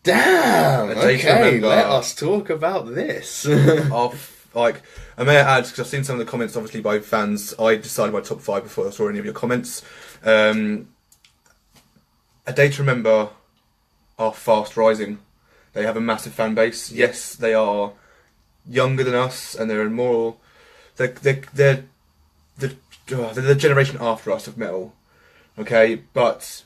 Damn. A Day to Okay, Remember. let us talk about this. I may add, because I've seen some of the comments, obviously, by fans. I decided my top 5 before I saw any of your comments. A Day to Remember are fast rising. They have a massive fan base. Yes, they are younger than us, and they're more. They're the generation after us of metal. Okay, but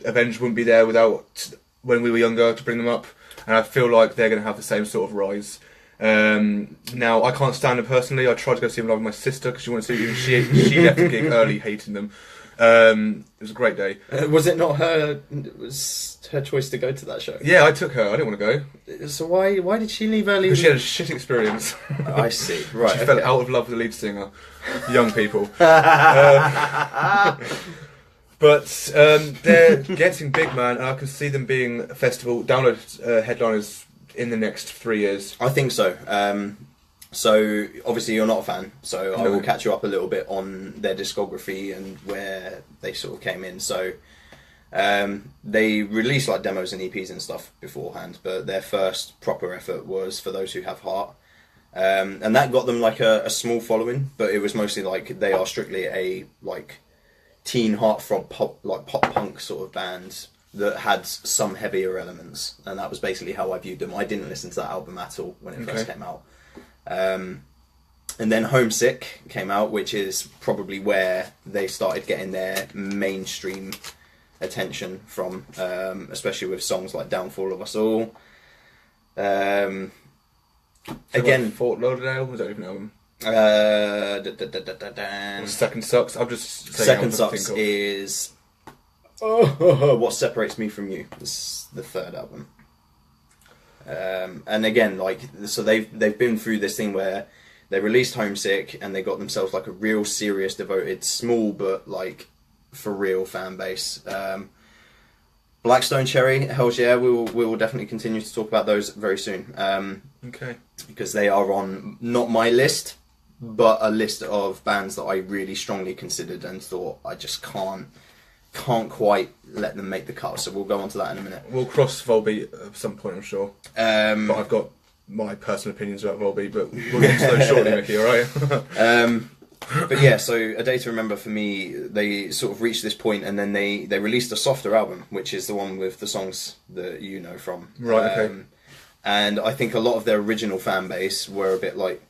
Avenged wouldn't be there without when we were younger to bring them up, and I feel like they're going to have the same sort of rise. Now, I can't stand them personally. I tried to go see them live with my sister because she wanted to see them. She left the gig early, hating them. It was a great day. Was it not her? It was her choice to go to that show. Yeah, I took her. I didn't want to go. So why did she leave early? Because she had a shit experience. I see. Right. She fell out of love with the lead singer. Young people. But they're getting big, man, and I can see them being festival download headliners in the next 3 years. I think so. So obviously you're not a fan, so I will catch you up a little bit on their discography and where they sort of came in. So they released like demos and EPs and stuff beforehand, but their first proper effort was For Those Who Have Heart. And that got them like a small following, but it was mostly like they are strictly a like teen heartthrob pop punk sort of band that had some heavier elements, and that was basically how I viewed them. I didn't listen to that album at all when it first came out. And then Homesick came out, which is probably where they started getting their mainstream attention from, especially with songs like Downfall of Us All. Again, Fort Lauderdale, was that even an album? Second Sucks. I'm just saying Second Sucks is What Separates Me From You. This is the third album. And again, like, so they've been through this thing where they released Homesick and they got themselves like a real serious, devoted, small but like for real fan base. Blackstone Cherry, Hells Yeah, we will definitely continue to talk about those very soon. Because they are on not my list, but a list of bands that I really strongly considered and thought I just can't quite let them make the cut. So we'll go on to that in a minute. We'll cross Volbeat at some point, I'm sure. But I've got my personal opinions about Volbeat, but we'll get into those shortly, Mickey, alright? But yeah, so A Day to Remember for me, they sort of reached this point and then they released a softer album, which is the one with the songs that you know from. Right, okay. And I think a lot of their original fan base were a bit like,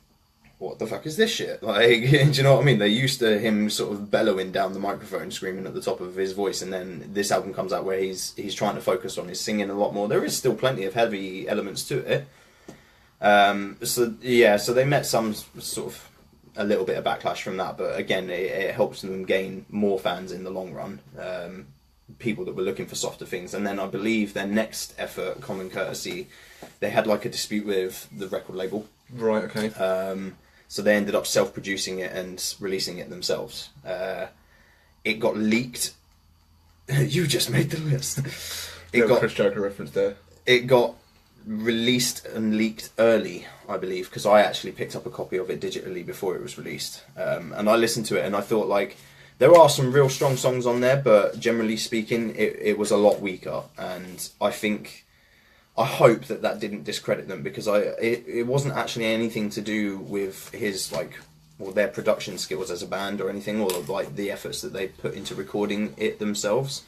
what the fuck is this shit? Like, do you know what I mean? They're used to him sort of bellowing down the microphone, screaming at the top of his voice, and then this album comes out where he's trying to focus on his singing a lot more. There is still plenty of heavy elements to it. So they met some sort of a little bit of backlash from that, but again, it helps them gain more fans in the long run. People that were looking for softer things. And then I believe their next effort, Common Courtesy, they had like a dispute with the record label. Right, okay. So they ended up self-producing it and releasing it themselves. It got leaked. You just made the list. It got Chris Jericho reference there. It got released and leaked early, I believe, because I actually picked up a copy of it digitally before it was released. And I listened to it and I thought, like, there are some real strong songs on there, but generally speaking, it was a lot weaker. And I hope that didn't discredit them, because it wasn't actually anything to do with his, like, or their production skills as a band or anything, or like the efforts that they put into recording it themselves.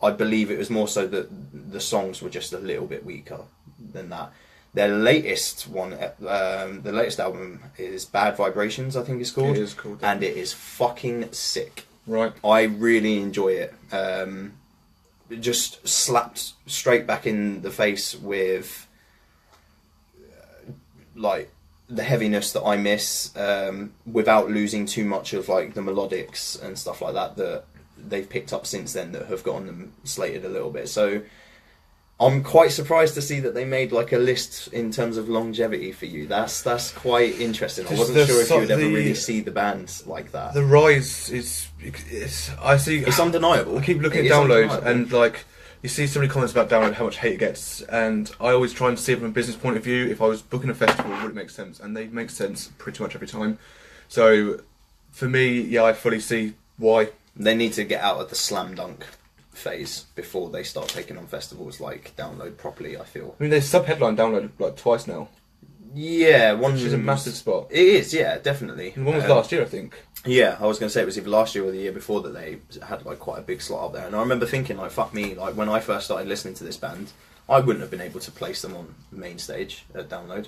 I believe it was more so that the songs were just a little bit weaker than that. Their latest one, the latest album is Bad Vibrations, I think it's called. It is called. And it is fucking sick. Right. I really enjoy it. It just slapped straight back in the face with like the heaviness that I miss, without losing too much of like the melodics and stuff like that they've picked up since then that have gotten them slated a little bit. So I'm quite surprised to see that they made like a list in terms of longevity for you. That's quite interesting. I wasn't sure if you would ever really see the bands like that. The rise is I see. It's undeniable. I keep looking at Download and like you see so many comments about Download, how much hate it gets, and I always try and see it from a business point of view. If I was booking a festival, would it make sense? And they make sense pretty much every time. So for me, yeah, I fully see why. They need to get out of the slam dunk phase before they start taking on festivals like Download properly, I feel. I mean, they sub-headline Download like twice now. Yeah, which is a massive spot. It is, yeah, definitely. And one was last year, I think. Yeah, I was going to say it was either last year or the year before that they had like quite a big slot up there. And I remember thinking, like, fuck me, like when I first started listening to this band, I wouldn't have been able to place them on main stage at Download.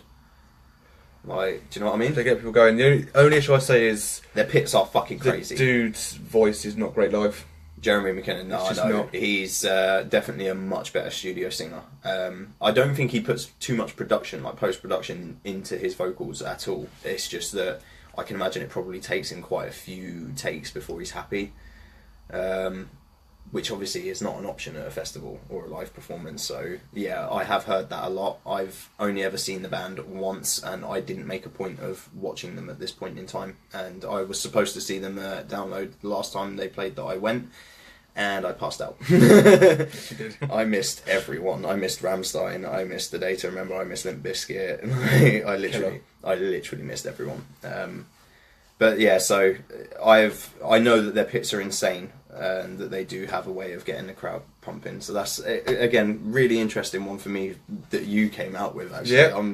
Like, do you know what I mean? They get people going. The only issue I say is their pits are fucking crazy. The dude's voice is not great live. Jeremy McKinnon, no, I know. Not. He's definitely a much better studio singer. I don't think he puts too much production, like post-production, into his vocals at all. It's just that I can imagine it probably takes him quite a few takes before he's happy. Which obviously is not an option at a festival or a live performance. So yeah, I have heard that a lot. I've only ever seen the band once, and I didn't make a point of watching them at this point in time. And I was supposed to see them Download the last time they played that I went, and I passed out. I missed everyone. I missed Rammstein. I missed The Day to Remember. I missed Limp Bizkit. I literally missed everyone. But yeah, so I know that their pits are insane, and that they do have a way of getting the crowd pumping. So that's, again, really interesting one for me that you came out with, actually. Yeah.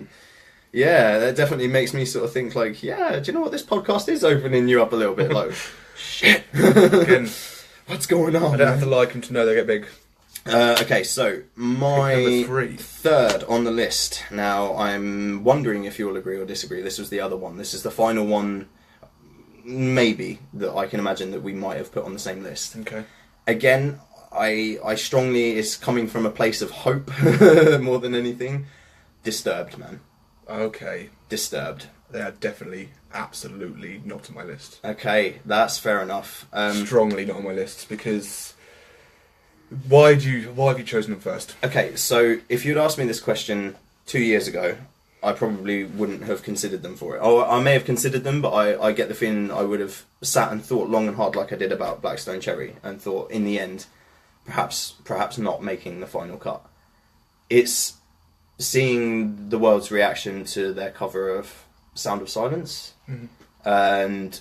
Yeah, that definitely makes me sort of think like, yeah, do you know what, this podcast is opening you up a little bit. Like, shit. Again, what's going on? I don't have to like them to know they get big. Okay, so my number 3. Third on the list. Now, I'm wondering if you'll agree or disagree. This was the other one. This is the final one, maybe, that I can imagine that we might have put on the same list. Okay. Again, I strongly, it's coming from a place of hope more than anything. Disturbed, man. Okay. Disturbed. They are definitely, absolutely not on my list. Okay, that's fair enough. Strongly not on my list, because why have you chosen them first? Okay, so if you'd asked me this question 2 years ago, I probably wouldn't have considered them for it. Oh, I may have considered them, but I get the feeling I would have sat and thought long and hard like I did about Black Stone Cherry, and thought in the end, perhaps not making the final cut. It's seeing the world's reaction to their cover of Sound of Silence, and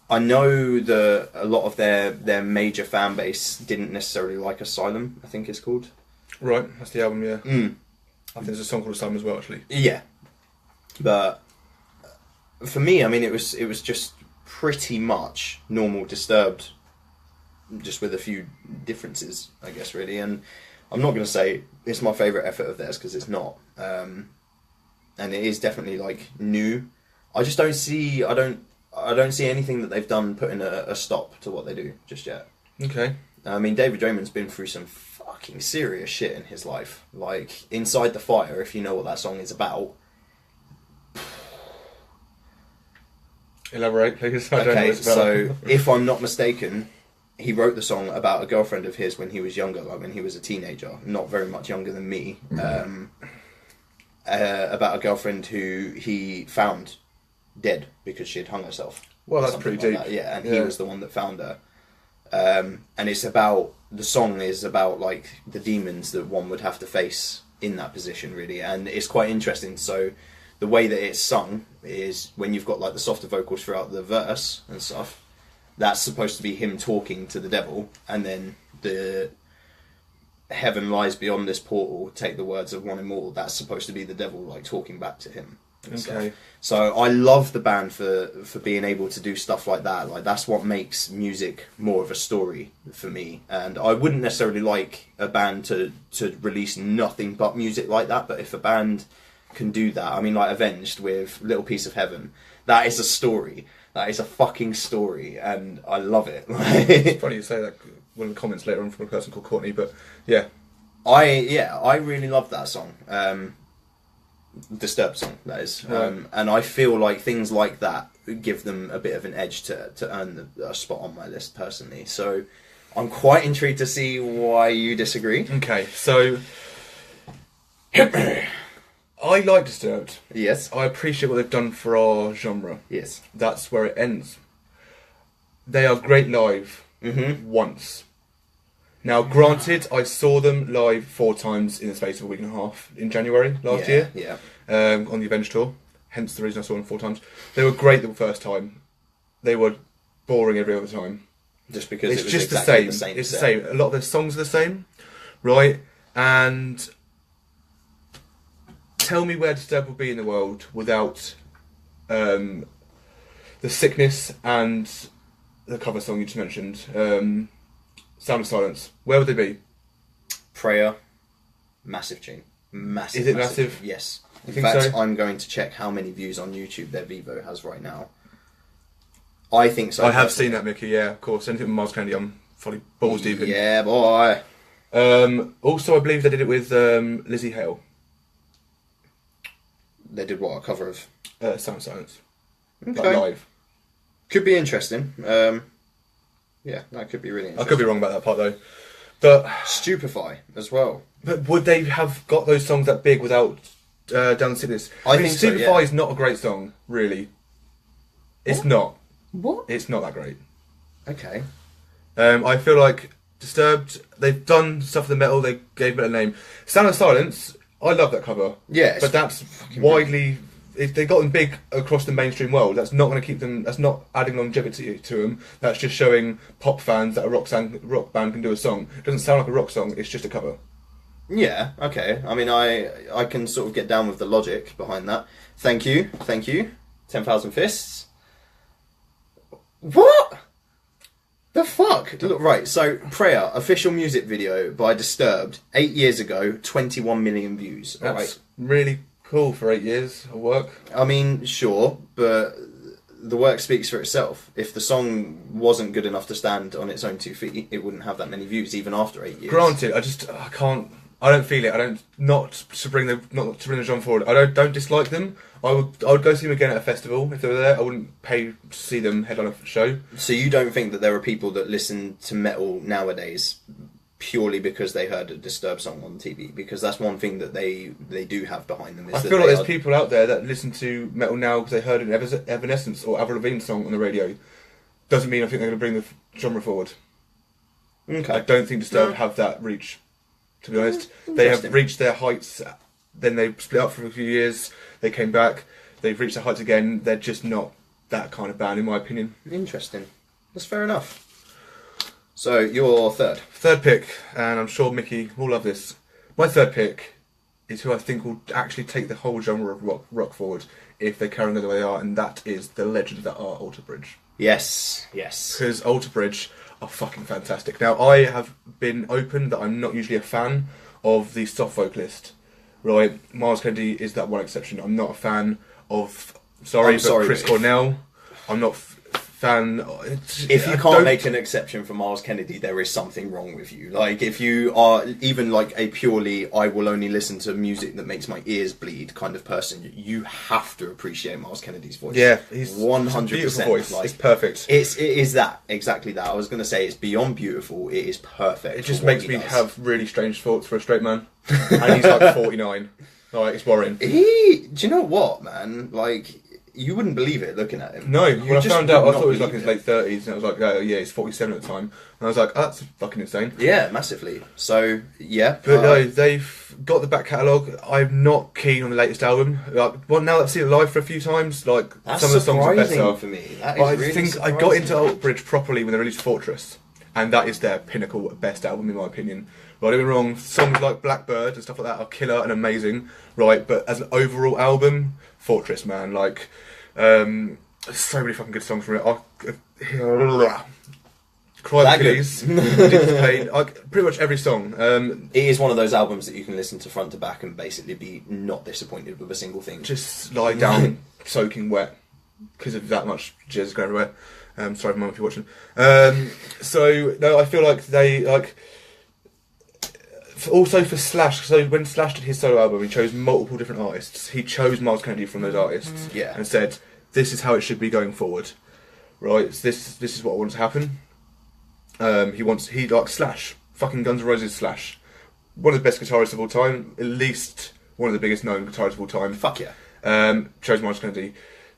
I know that a lot of their major fan base didn't necessarily like Asylum, I think it's called. Right, that's the album, yeah. I think there's a song called Asylum as well, actually. Yeah, but for me, I mean, it was just pretty much normal Disturbed, just with a few differences, I guess, really. And I'm not going to say it's my favourite effort of theirs, because it's not. And it is definitely like new. I just don't see. I don't see anything that they've done putting a stop to what they do just yet. Okay. I mean, David Draymond's been through some fucking serious shit in his life. Like Inside the Fire, if you know what that song is about. Elaborate, please. I don't know Okay, what it's about. so if I'm not mistaken, he wrote the song about a girlfriend of his when he was younger, like when he was a teenager, not very much younger than me. About a girlfriend who he found dead because she had hung herself. Well, that's Something pretty like deep. that. Yeah, and he was the one that found her. And it's about, the song is about like the demons that one would have to face in that position, really, and it's quite interesting. So the way that it's sung is when you've got like the softer vocals throughout the verse and stuff, that's supposed to be him talking to the devil, and then the heaven lies beyond this portal, take the words of one immortal, that's supposed to be the devil like talking back to him and stuff. So I love the band for being able to do stuff like that. Like, that's what makes music more of a story for me. And I wouldn't necessarily like a band to release nothing but music like that, but if a band can do that, I mean, like Avenged with Little Piece of Heaven, that is a story. That is a fucking story, and I love it. It's funny you say that. One of the comments later on from a person called Courtney, but yeah. I really love that song. Disturbed song, that is. Right. And I feel like things like that give them a bit of an edge to earn a spot on my list, personally. So I'm quite intrigued to see why you disagree. Okay, so I like Disturbed. Yes. I appreciate what they've done for our genre. Yes. That's where it ends. They are great live once. Now, granted, I saw them live 4 times in the space of a week and a half in January last year. Yeah. On the Avenged tour. Hence the reason I saw them 4 times. They were great the first time. They were boring every other time. Just because It's it was just exactly the same. It's set. the same. A lot of their songs are the same, right? And tell me where Disturbed would be in the world without the Sickness and the cover song you just mentioned, Sound of Silence. Where would they be? Prayer, massive tune. Massive. Is it massive? Yes. You In think fact, so? I'm going to check how many views on YouTube their Vivo has right now. I think so. I have seen that, Mickey, yeah, of course. Anything with Miles Kennedy, I'm fully balls deep in. Yeah, boy. Also, I believe they did it with Lizzie Hale, They did what? A cover of? Sound of Silence. Okay. Like live. Could be interesting. Yeah, that could be really I interesting. could be wrong about that part, though. But Stupefy as well. would they have got those songs that big without Down the Sickness? I mean, think so, Stupefy yeah. is not a great song, really. It's not. What? It's not that great. Okay. I feel like Disturbed, they've done stuff with the metal, they gave it a name. Sound of Silence, I love that cover. Yeah, it's but that's widely... If they got them big across the mainstream world, that's not going to keep them... That's not adding longevity to them. That's just showing pop fans that a rock band can do a song. It doesn't sound like a rock song, it's just a cover. Yeah, okay. I mean, I can sort of get down with the logic behind that. Thank you. 10,000 fists. What? The fuck? Look, right, so Prayer, official music video by Disturbed, 8 years ago, 21 million views. That's Alright. really cool for 8 years of work. I mean, sure, but the work speaks for itself. If the song wasn't good enough to stand on its own 2 feet, it wouldn't have that many views, even after 8 years. Granted, I can't... I don't feel it. Not to bring the genre forward. I don't dislike them. I would go see them again at a festival if they were there. I wouldn't pay to see them headline a show. So you don't think that there are people that listen to metal nowadays purely because they heard a Disturbed song on TV? Because that's one thing that they do have behind them. Is I that feel like they there's people out there that listen to metal now because they heard an Evanescence or Avril Lavigne song on the radio. Doesn't mean I think they're going to bring the genre forward. Okay. I don't think Disturbed have that reach. To be honest, they have Interesting. reached their heights. Then they split up for a few years. They came back. They've reached their heights again. They're just not that kind of band, in my opinion. Interesting. That's fair enough. So your Third pick, and I'm sure Mickey will love this. My third pick is who I think will actually take the whole genre of rock forward if they carry on the way they are, and that is the legends that are Alter Bridge. Yes. Because Alter Bridge are fucking fantastic. Now, I have been open that I'm not usually a fan of the soft vocalist, right? Miles Kennedy is that one exception. I'm not a fan of... Sorry, Chris but Cornell. I'm not fan... If you can't make an exception for Miles Kennedy, there is something wrong with you. Like, if you are even like a purely I will only listen to music that makes my ears bleed kind of person, you have to appreciate Miles Kennedy's voice. Yeah, he's 100%. beautiful voice. Like, It's perfect. it is that, exactly that. I was going to say it's beyond beautiful. It is perfect. It just for what makes he me does. have really strange thoughts for a straight man. And he's like 49. Like, it's worrying. Do you know what, man? Like, you wouldn't believe it looking at him. No, You when I just found out, I would thought not he was like in believe his late 30s, and I was like, oh yeah, he's 47 at the time. And I was like, oh, that's fucking insane. Yeah, massively. So, yeah. But no, they've got the back catalogue. I'm not keen on the latest album. Like, well, now that I've seen it live for a few times, like That's some of the songs are surprising better. for me. That is But I really think I got surprising. into Outbridge properly when they released Fortress, and that is their pinnacle, best album in my opinion. Right, don't get me wrong, songs like Blackbird and stuff like that are killer and amazing, right? But as an overall album, Fortress, man, like, so many fucking good songs from it. Cry That Please, good. Addicted to Pain, like, pretty much every song. It is one of those albums that you can listen to front to back and basically be not disappointed with a single thing. Just lie down, soaking wet, because of that much jizz going everywhere. Sorry, Mum, if you're watching. So no, I feel like they like. Also for Slash, so when Slash did his solo album, he chose multiple different artists. He chose Miles Kennedy from those artists, Yeah. and said, "This is how it should be going forward." Right? So this is what I want to happen. He likes Slash, fucking Guns N' Roses Slash, one of the best guitarists of all time, at least one of the biggest known guitarists of all time. Fuck yeah. Chose Miles Kennedy.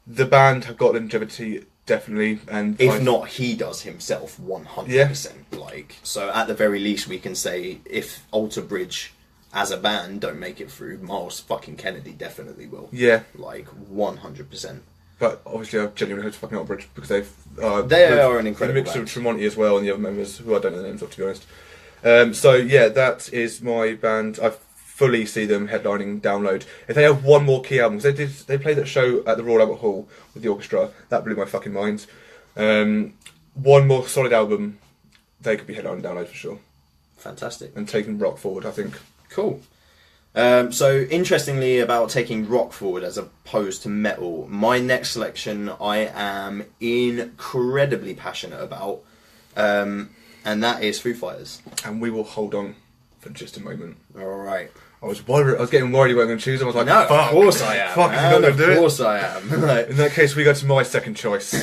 The band have got longevity, definitely, and If not, he does himself 100%. Like, so at the very least, we can say if Alter Bridge as a band don't make it through, Miles fucking Kennedy definitely will. yeah. Like 100%. But obviously, I genuinely hope to fucking Outbridge because they are an incredible a mix band. of Tremonti as well and the other members who I don't know the names of, to be honest. So yeah, that is my band. I fully see them headlining Download. If they have one more key album, because they played that show at the Royal Albert Hall with the orchestra, that blew my fucking mind. One more solid album, they could be headlining Download for sure, Fantastic. and taking rock forward. I think. Cool. So interestingly about taking rock forward as opposed to metal, my next selection I am incredibly passionate about, and that is Foo Fighters. And we will hold on for just a moment. All right. I was getting worried you weren't going to choose them. I was like, No, fuck, of course I am. Fuck, man, you're not going to do Of it. course I am. In that case, we go to my second choice.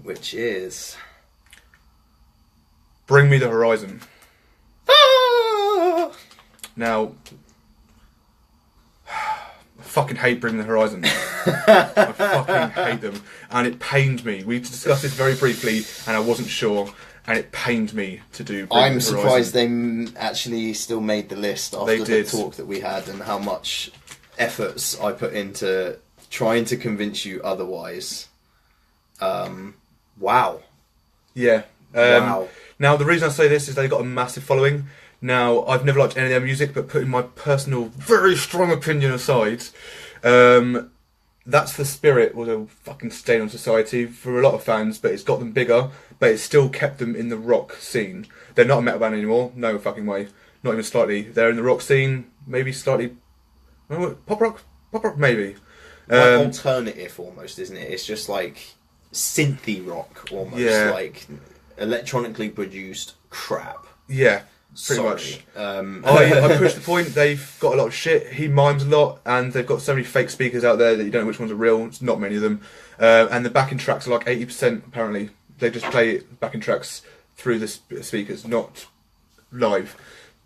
Which is. Bring Me the Horizon. Ah! Now, I fucking hate Bring Me the Horizon. I fucking hate them. And it pained me. We discussed this very briefly, and I wasn't sure, and it pained me to do Bring Me I'm the surprised Horizon. they actually still made the list after They the did. talk that we had and how much efforts I put into trying to convince you otherwise. Wow. Yeah. Wow. Now, the reason I say this is they've got a massive following. Now, I've never liked any of their music, but putting my personal, very strong opinion aside, That's the Spirit was a fucking stain on society for a lot of fans, but it's got them bigger, but it's still kept them in the rock scene. They're not a metal band anymore, no fucking way. Not even slightly. They're in the rock scene, maybe slightly... Pop rock? Pop rock, maybe. Like alternative almost, isn't it? It's just like synthy rock almost, Yeah. like electronically produced crap. Yeah, pretty Sorry. much. Um, I push the point. They've got a lot of shit. He mimes a lot, and they've got so many fake speakers out there that you don't know which ones are real. It's not many of them. And the backing tracks are like 80%. Apparently, they just play backing tracks through the speakers, not live.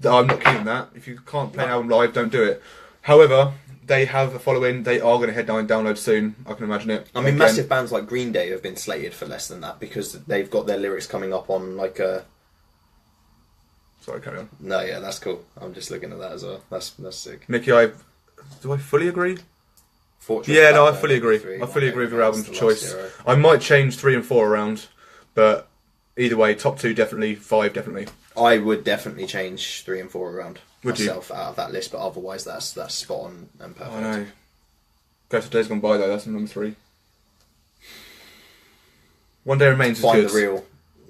I'm not keen on that. If you can't play an album live, don't do it. However, they have a following. They are going to headline Download soon. I can imagine it. I mean, Again, massive bands like Green Day have been slated for less than that because they've got their lyrics coming up on like a. Sorry, carry on. No, yeah, that's cool. I'm just looking at that as well. That's sick. Mickey, do I fully agree? Fortress, Yeah, no, I Blackbird, fully agree. 3, I fully agree with your that's album the choice. last hero. I might change 3 and 4 around, but either way, top 2 definitely, 5 definitely. I would definitely change 3 and 4 around Would you? myself out of that list, but otherwise that's spot on and perfect. I know. Ghost of Days Gone By though, that's number 3. One Day Remains is Find good. the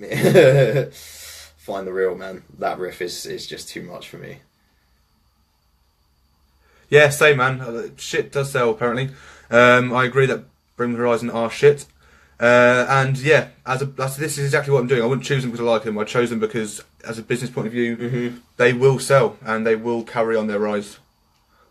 real. Find the real, man. That riff is just too much for me. Yeah, same man. Shit does sell apparently. I agree that Bring Me the Horizon are shit. And yeah, this is exactly what I'm doing. I wouldn't choose them because I like them. I chose them because, as a business point of view, they will sell and they will carry on their rise.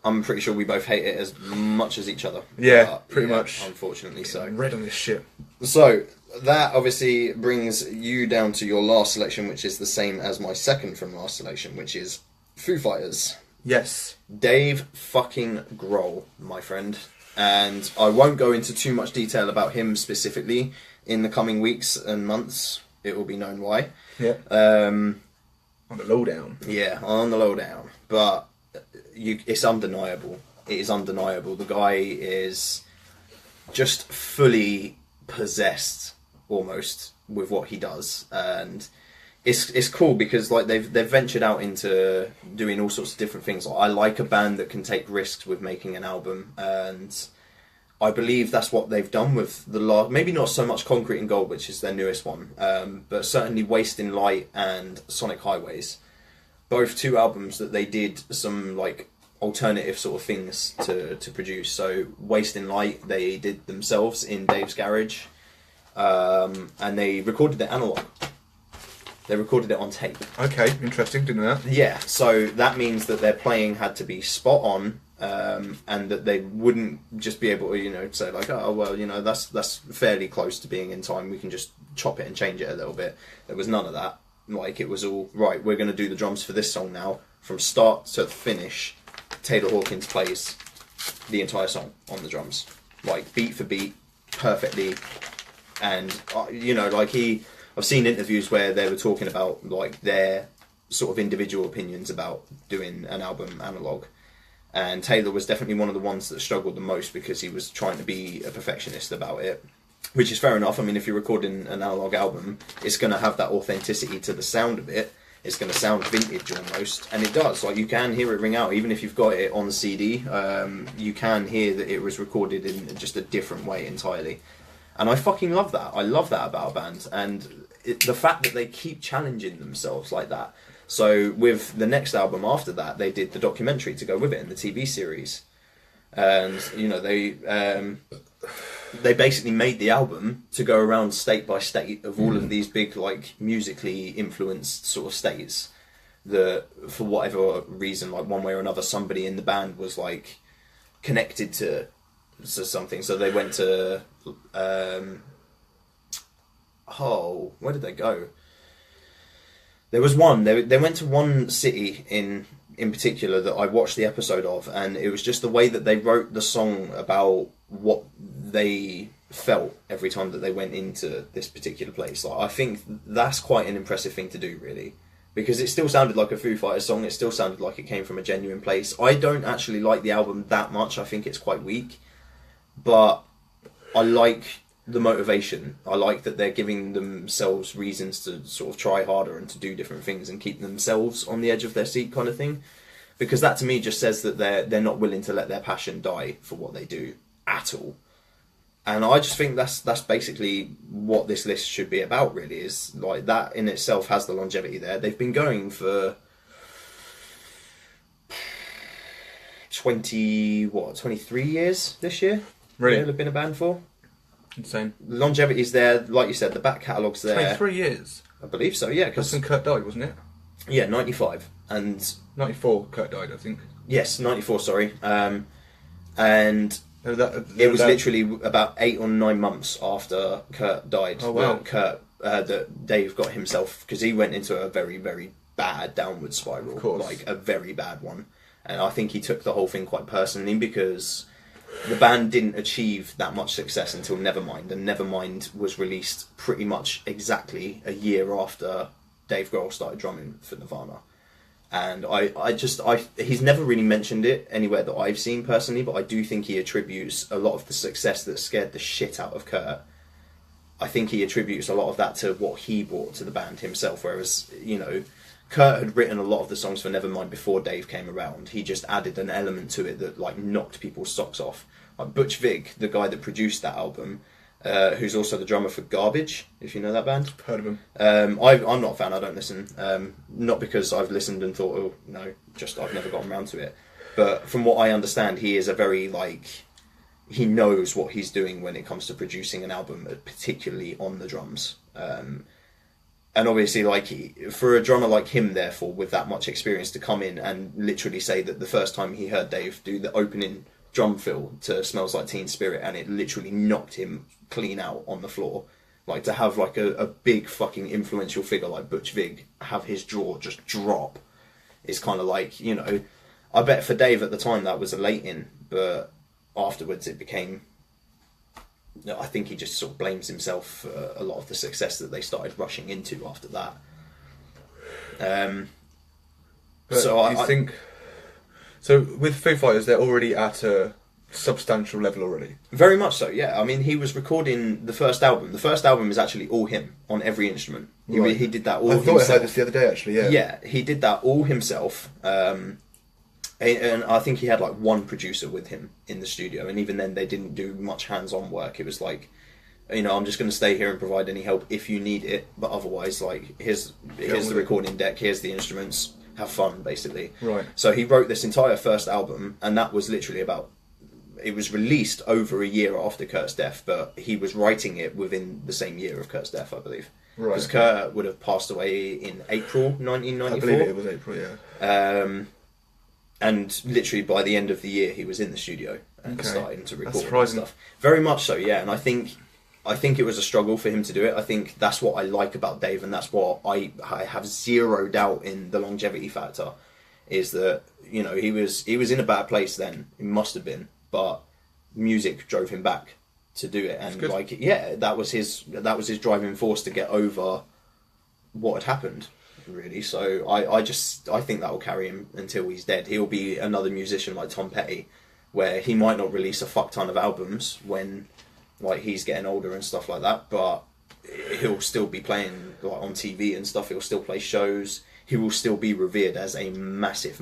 I'm pretty sure we both hate it as much as each other. Yeah, But, pretty much. Unfortunately so. Red on this shit. So, that obviously brings you down to your last selection, which is the same as my second from last selection, which is Foo Fighters. Yes. Dave fucking Grohl, my friend. and I won't go into too much detail about him specifically. In the coming weeks and months, it will be known why. Yeah. Um, On the lowdown. yeah, on the lowdown. But it's undeniable. It is undeniable. The guy is just fully possessed, almost, with what he does, and it's cool because like they've ventured out into doing all sorts of different things. Like, I like a band that can take risks with making an album, and I believe that's what they've done with the last. Maybe not so much Concrete and Gold, which is their newest one, but certainly Wasting Light and Sonic Highways, both two albums that they did some like alternative sort of things to produce. So Wasting Light they did themselves in Dave's garage, and they recorded it analog. They recorded it on tape. Okay, interesting. Didn't know that. Yeah, so that means that their playing had to be spot on, and that they wouldn't just be able to, say like, oh well, that's fairly close to being in time. We can just chop it and change it a little bit. There was none of that. Like it was all right. We're going to do the drums for this song now, from start to finish. Taylor Hawkins plays the entire song on the drums, like beat for beat, perfectly, and I've seen interviews where they were talking about like their sort of individual opinions about doing an album analog, and Taylor was definitely one of the ones that struggled the most because he was trying to be a perfectionist about it, which is fair enough. I mean, if you're recording an analog album, it's going to have that authenticity to the sound of it. It's going to sound vintage almost, and it does. Like you can hear it ring out, even if you've got it on CD. You can hear that it was recorded in just a different way entirely. And I fucking love that. I love that about a band. And the fact that they keep challenging themselves like that. So with the next album after that, they did the documentary to go with it in the TV series. And, they basically made the album to go around state by state of all of these big, like, musically influenced sort of states that, for whatever reason, like one way or another, somebody in the band was, like, connected to something. So they went to... where did they go? There was one. They went to one city in particular that I watched the episode of, and it was just the way that they wrote the song about what they felt every time that they went into this particular place. Like, I think that's quite an impressive thing to do, really, because it still sounded like a Foo Fighters song. It still sounded like it came from a genuine place. I don't actually like the album that much. I think it's quite weak, but I like the motivation. I like that they're giving themselves reasons to sort of try harder and to do different things and keep themselves on the edge of their seat, kind of thing, because that to me just says that they're not willing to let their passion die for what they do at all. And I just think that's basically what this list should be about, really, is like that in itself has the longevity there. They've been going for 23 years this year. Really? They've been a band for. Insane. The longevity's there, like you said, the back catalogue's there. 23 years. I believe so, yeah. That's when Kurt died, wasn't it? Yeah, 95. And 94, Kurt died, I think. yes, 94, sorry. And No, it was literally about 8 or 9 months after Kurt died Oh, wow. that Dave got himself, because he went into a very, very bad downward spiral, Of course. like a very bad one. And I think he took the whole thing quite personally, because the band didn't achieve that much success until Nevermind, and Nevermind was released pretty much exactly a year after Dave Grohl started drumming for Nirvana. And he's never really mentioned it anywhere that I've seen personally, but I do think he attributes a lot of the success that scared the shit out of Kurt. I think he attributes a lot of that to what he brought to the band himself, whereas, Kurt had written a lot of the songs for Nevermind before Dave came around. He just added an element to it that like knocked people's socks off. Like Butch Vig, the guy that produced that album, who's also the drummer for Garbage, if you know that band. Heard of him. I'm not a fan, I don't listen. Not because I've listened and thought, oh, no, just I've never gotten around to it. But from what I understand, he is a very, he knows what he's doing when it comes to producing an album, particularly on the drums. And obviously, for a drummer like him, therefore, with that much experience to come in and literally say that the first time he heard Dave do the opening drum fill to Smells Like Teen Spirit, and it literally knocked him clean out on the floor. Like, to have a big fucking influential figure like Butch Vig have his jaw just drop is kind of I bet for Dave at the time that was elating, but afterwards it became. I think he just sort of blames himself for a lot of the success that they started rushing into after that. So I think. So with Foo Fighters, they're already at a substantial level already. Very much so, yeah. I mean, he was recording the first album. The first album is actually all him on every instrument. Right. He did that all I himself. thought I heard this the other day, actually. Yeah. Yeah, he did that all himself. And I think he had like one producer with him in the studio, and even then they didn't do much hands-on work. It was like, I'm just going to stay here and provide any help if you need it, but otherwise, like, here's the recording deck, here's the instruments, have fun, basically. Right. So he wrote this entire first album, and that was literally it was released over a year after Kurt's death, but he was writing it within the same year of Kurt's death, I believe. Right. Because Kurt would have passed away in April 1994. I believe it was April, yeah. And literally by the end of the year, he was in the studio and starting to record and stuff. Very much so, yeah. And I think it was a struggle for him to do it. I think that's what I like about Dave, and that's what I have zero doubt in the longevity factor, is that he was in a bad place then. He must have been, but music drove him back to do it, and that was his driving force to get over what had happened. Really, so I think that will carry him until he's dead. He'll be another musician like Tom Petty, where he might not release a fuck ton of albums when like he's getting older and stuff like that, but he'll still be playing like on TV and stuff. He'll still play shows. He will still be revered as a massive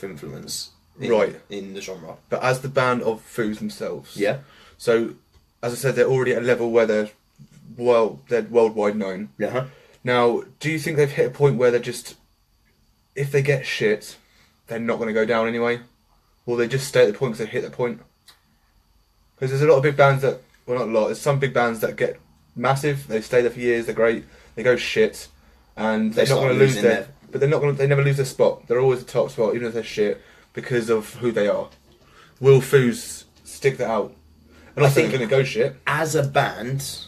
influence in the genre. But as the band of Foos themselves, yeah. So as I said, they're already at a level where they're worldwide known. Yeah. Now, do you think they've hit a point where they're just, if they get shit, they're not going to go down anyway? Or they just stay at the point because they hit the point? Because there's a lot of big bands that, well, not a lot, there's some big bands that get massive, they stay there for years, they're great, they go shit, and they're not going to lose their, but they never lose their spot. They're always the top spot, even if they're shit, because of who they are. Will Foos stick that out? And I think they're going to go shit. As a band,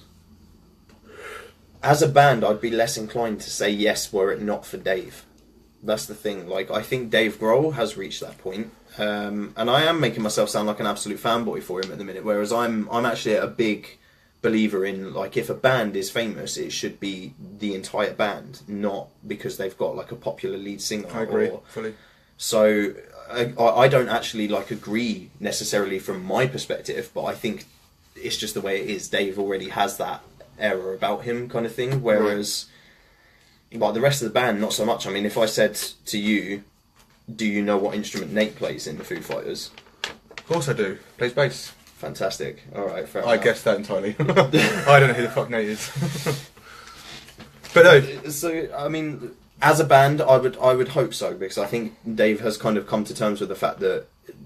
I'd be less inclined to say yes were it not for Dave. That's the thing. Like, I think Dave Grohl has reached that point, and I am making myself sound like an absolute fanboy for him at the minute. Whereas I'm actually a big believer in, like, if a band is famous, it should be the entire band, not because they've got like a popular lead singer. I agree fully. So I don't actually like agree necessarily from my perspective, but I think it's just the way it is. Dave already has that era about him, kind of thing, whereas like the rest of the band, not so much. I mean, if I said to you, do you know what instrument Nate plays in the Foo Fighters? Of course I do. Plays bass. Fantastic. Alright, fair enough. I guessed that entirely. I don't know who the fuck Nate is. But no. So, I mean, as a band, I would hope so, because I think Dave has kind of come to terms with the fact that,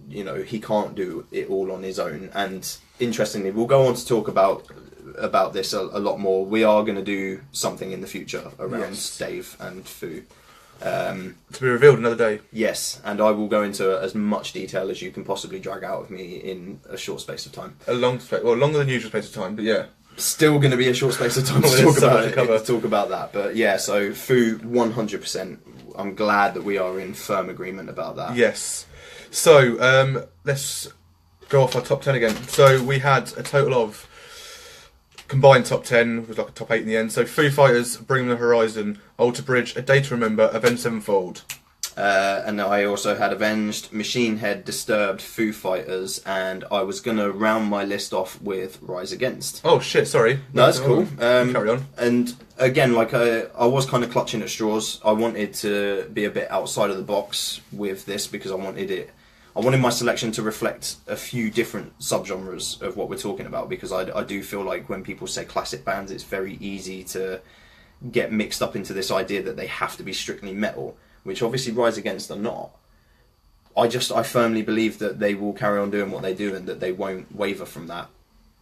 he can't do it all on his own. And interestingly, we'll go on to talk about this a lot more. We are going to do something in the future around Dave and Foo. To be revealed another day. Yes, and I will go into as much detail as you can possibly drag out of me in a short space of time. Longer than usual space of time, but yeah. Still going to be a short space of time to talk about that. But yeah, so Foo 100%. I'm glad that we are in firm agreement about that. Yes. So let's go off our top 10 again. So we had a total of combined top 10 with like a top 8 in the end. So Foo Fighters, Bring Me the Horizon, Alter Bridge, A Day to Remember, Avenged Sevenfold. And I also had Avenged, Machine Head, Disturbed, Foo Fighters, and I was going to round my list off with Rise Against. Oh shit, sorry. No, that's cool. Carry on. And again, like I was kind of clutching at straws. I wanted to be a bit outside of the box with this because I wanted my selection to reflect a few different subgenres of what we're talking about, because I do feel like when people say classic bands, it's very easy to get mixed up into this idea that they have to be strictly metal, which obviously Rise Against are not. I firmly believe that they will carry on doing what they do and that they won't waver from that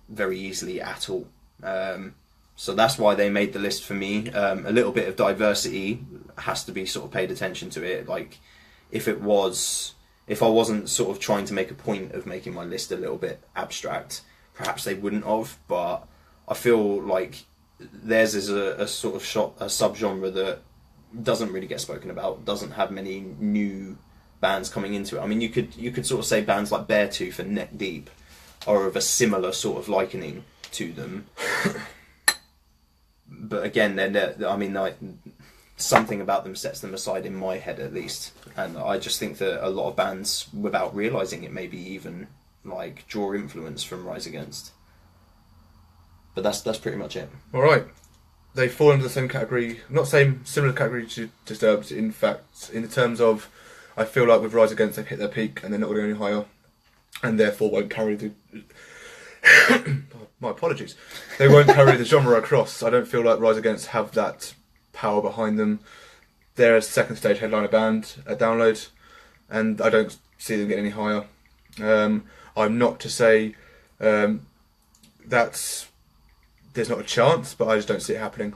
very easily at all. So that's why they made the list for me. A little bit of diversity has to be sort of paid attention to it. Like, if I wasn't sort of trying to make a point of making my list a little bit abstract, perhaps they wouldn't have, but I feel like theirs is a sort of a subgenre that doesn't really get spoken about, doesn't have many new bands coming into it. I mean, you could sort of say bands like Beartooth and Neck Deep are of a similar sort of likening to them. But again, I mean, like, something about them sets them aside in my head, at least. And I just think that a lot of bands, without realising it, maybe even like draw influence from Rise Against. But that's pretty much it. All right. They fall into the same category, not similar category to Disturbed. In fact, in terms of, I feel like with Rise Against, they've hit their peak and they're not going to go any higher, and therefore won't carry the. My apologies. They won't carry the genre across. I don't feel like Rise Against have that power behind them. They're a second stage headliner band at Download, and I don't see them getting any higher. I'm not to say that's. There's not a chance, but I just don't see it happening.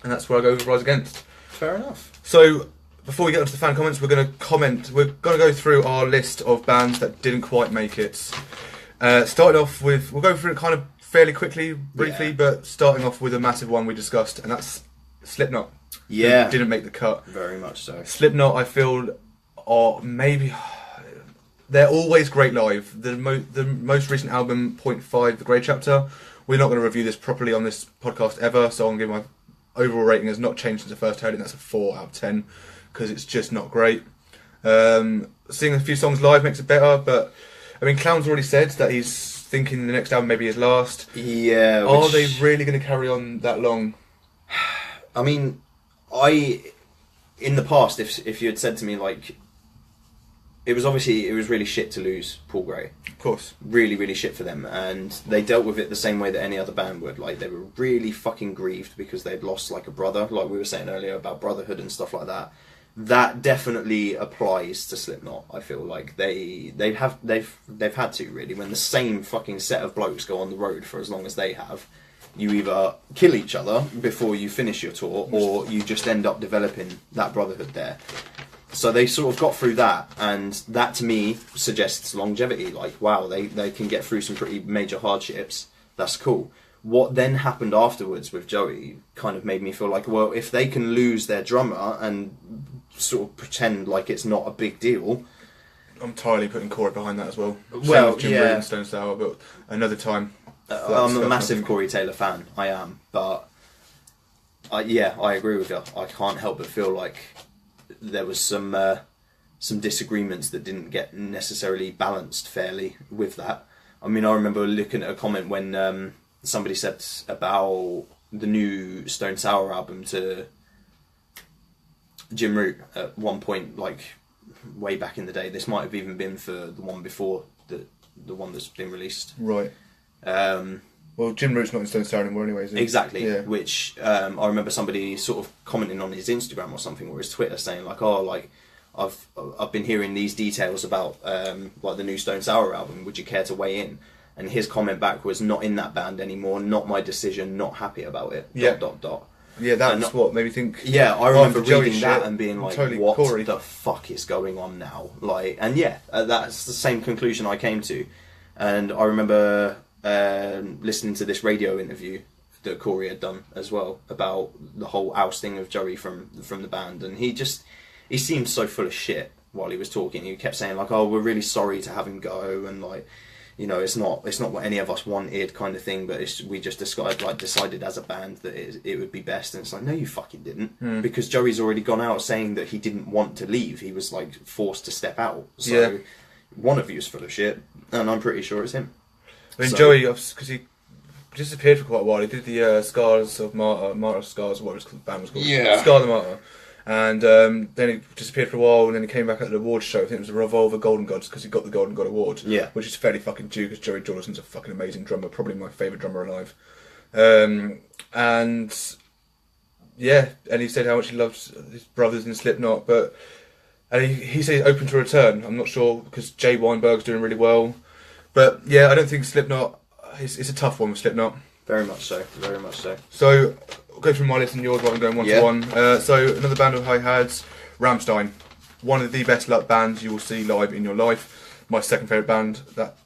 And that's where I go with Rise Against. Fair enough. So, before we get onto the fan comments, we're going to go through our list of bands that didn't quite make it. Starting off with, we'll go through it kind of fairly quickly, briefly, but starting off with a massive one we discussed, and that's Slipknot. Yeah. Who didn't make the cut. Very much so. Slipknot, I feel, are maybe... They're always great live. The most recent album, Point 5, The Grey Chapter... We're not going to review this properly on this podcast ever, so I'm going to give my overall rating has not changed since I first heard it, and that's a 4 out of 10, because it's just not great. Seeing a few songs live makes it better, but, I mean, Clown's already said that he's thinking the next album maybe his last. Yeah. Are they really going to carry on that long? I mean, in the past, if you had said to me, like, it was really shit to lose Paul Gray. Of course. Really, really shit for them. And they dealt with it the same way that any other band would. Like, they were really fucking grieved because they'd lost, like, a brother, like we were saying earlier about brotherhood and stuff like that. That definitely applies to Slipknot, I feel like. They've had to, really. When the same fucking set of blokes go on the road for as long as they have, you either kill each other before you finish your tour, or you just end up developing that brotherhood there. So they sort of got through that, and that to me suggests longevity. Like, wow, they can get through some pretty major hardships. That's cool. What then happened afterwards with Joey kind of made me feel like, well, if they can lose their drummer and sort of pretend like it's not a big deal... I'm entirely putting Corey behind that as well. Well, Jim Reed and Stone Sour, but another time. I'm a massive Corey Taylor fan. I am. But, I agree with you. I can't help but feel like there was some disagreements that didn't get necessarily balanced fairly with that. I mean, I remember looking at a comment when somebody said about the new Stone Sour album to Jim Root at one point, like way back in the day. This might have even been for the one before the one that's been released. Right. Well, Jim Root's not in Stone Sour anymore anyway, is he? Exactly, yeah. Which I remember somebody sort of commenting on his Instagram or something, or his Twitter, saying like, "Oh, like I've been hearing these details about like the new Stone Sour album. Would you care to weigh in?" And his comment back was, "Not in that band anymore. Not my decision. Not happy about it." Yeah. ... Yeah, that's what made me think. Yeah, I remember reading that shit, and being like, totally "What Corey. the fuck is going on now?" Like, and yeah, that's the same conclusion I came to. And I remember listening to this radio interview that Corey had done as well about the whole ousting of Joey from the band, and he seemed so full of shit while he was talking. He kept saying like, "Oh, we're really sorry to have him go," and like, you know, it's not what any of us wanted, kind of thing. But we just decided as a band that it would be best. And it's like, no, you fucking didn't, because Joey's already gone out saying that he didn't want to leave. He was like forced to step out. So one of you is full of shit, and I'm pretty sure it's him. I mean, Joey, because he disappeared for quite a while. He did the Scars of Martyr Scars, what the band was called. Yeah. Scar the Martyr. And then he disappeared for a while, and then he came back at the awards show. I think it was the Revolver Golden Gods, because he got the Golden God Award. Yeah. Which is fairly fucking due, because Joey Jordison's a fucking amazing drummer, probably my favourite drummer alive. And yeah, and he said how much he loves his brothers in Slipknot, but and he said he's open to return. I'm not sure, because Jay Weinberg's doing really well. But yeah, I don't think Slipknot, it's a tough one with Slipknot. Very much so, very much so. So, I'll go through my list and yours while I'm going one to one. So, another band of I had, Rammstein. One of the best bands you will see live in your life. My second favourite band,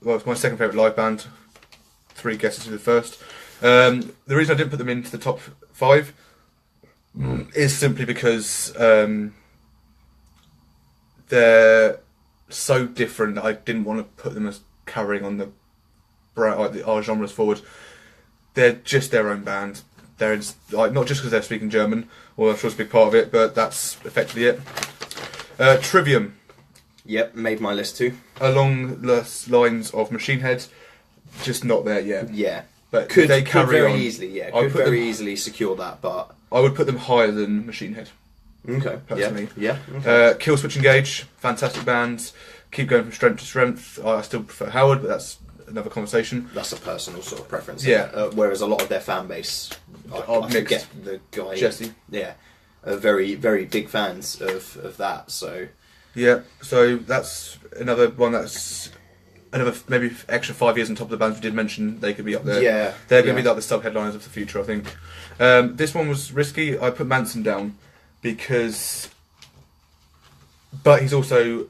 it's my second favourite live band. 3 guesses to the first. The reason I didn't put them into the top 5 is simply because they're so different that I didn't want to put them as carrying on the like our genres forward. They're just their own band. They're like not just because they're speaking German, or I'm sure it's a big part of it, but that's effectively it. Trivium. Yep, made my list too. Along the lines of Machine Head, just not there yet. Yeah, but could they could carry very on. easily, yeah, could very easily secure that, but I would put them higher than Machine Head. okay, Personally. yeah. Okay. Kill Switch Engage, fantastic bands. Keep going from strength to strength. I still prefer Howard, but that's another conversation. That's a personal sort of preference. Yeah. Whereas a lot of their fan base, I forget the guy. Jesse. Yeah. Are very, very big fans of that. So. Yeah. So that's another one. That's another maybe extra 5 years on top of the bands we did mention. They could be up there. Yeah. They're going to be like the sub headliners of the future, I think. This one was risky. I put Manson down because, but he's also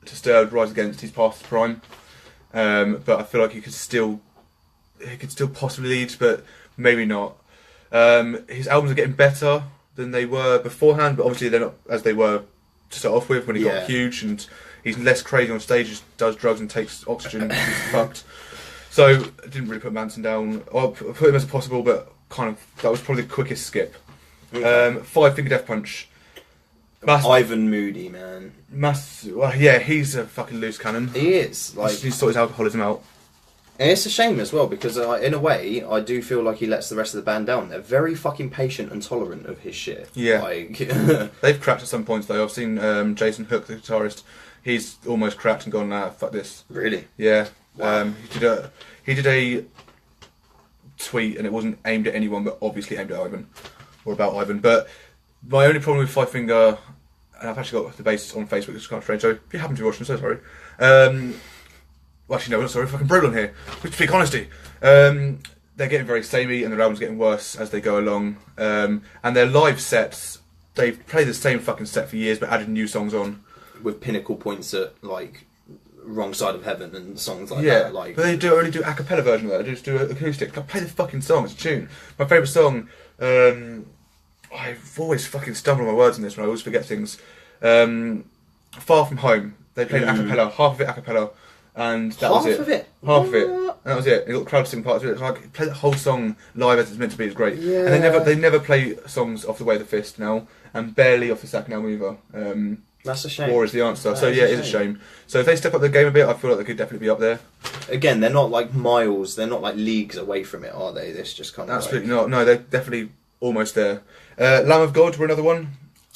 Disturbed, Rise Against. He's past his prime. But I feel like he could still possibly lead, but maybe not. His albums are getting better than they were beforehand, but obviously they're not as they were to start off with when he got huge, and he's less crazy on stage, just does drugs and takes oxygen and he's fucked. So I didn't really put Manson down. I put him as possible, but kind of that was probably the quickest skip. Okay. Five Finger Death Punch. Ivan Moody, man. Well, yeah, he's a fucking loose cannon. He is. Like, he's sorted his alcoholism out. And it's a shame as well because, in a way, I do feel like he lets the rest of the band down. They're very fucking patient and tolerant of his shit. Yeah. Like, they've cracked at some points though. I've seen Jason Hook, the guitarist. He's almost cracked and gone, nah, fuck this. Really? Yeah. Wow. He did a tweet and it wasn't aimed at anyone, but obviously aimed at Ivan or about Ivan. But my only problem with Five Finger, and I've actually got the bass on Facebook, which is kind of strange. So if you happen to be watching, I'm so sorry. Well, actually, no, I'm not sorry. Fucking brutal on here. We speak honesty. They're getting very samey, and their album's getting worse as they go along. And their live sets, they've played the same fucking set for years, but added new songs on. With pinnacle points at like Wrong Side of Heaven and songs like Yeah, that. Like, but they only do a cappella version of that. They just do an acoustic. Like, play the fucking song. It's a tune. My favourite song. I've always fucking stumbled on my words in this one. I always forget things. Far From Home. They played a cappella, half of it a cappella, and that was it. Half of it? Half of it. And that was it. They got the crowd singing parts of it. It's like play the whole song live as it's meant to be. It's great. Yeah. And they never play songs off the Way of the Fist now, and barely off the Sack Now Mover. that's a shame. War is the answer. So That yeah, it is a shame. So if they step up their game a bit, I feel like they could definitely be up there. Again, they're not like miles, they're not like leagues away from it, are they? This just kind of Absolutely not. No, they're definitely almost there. Lamb of God were another one.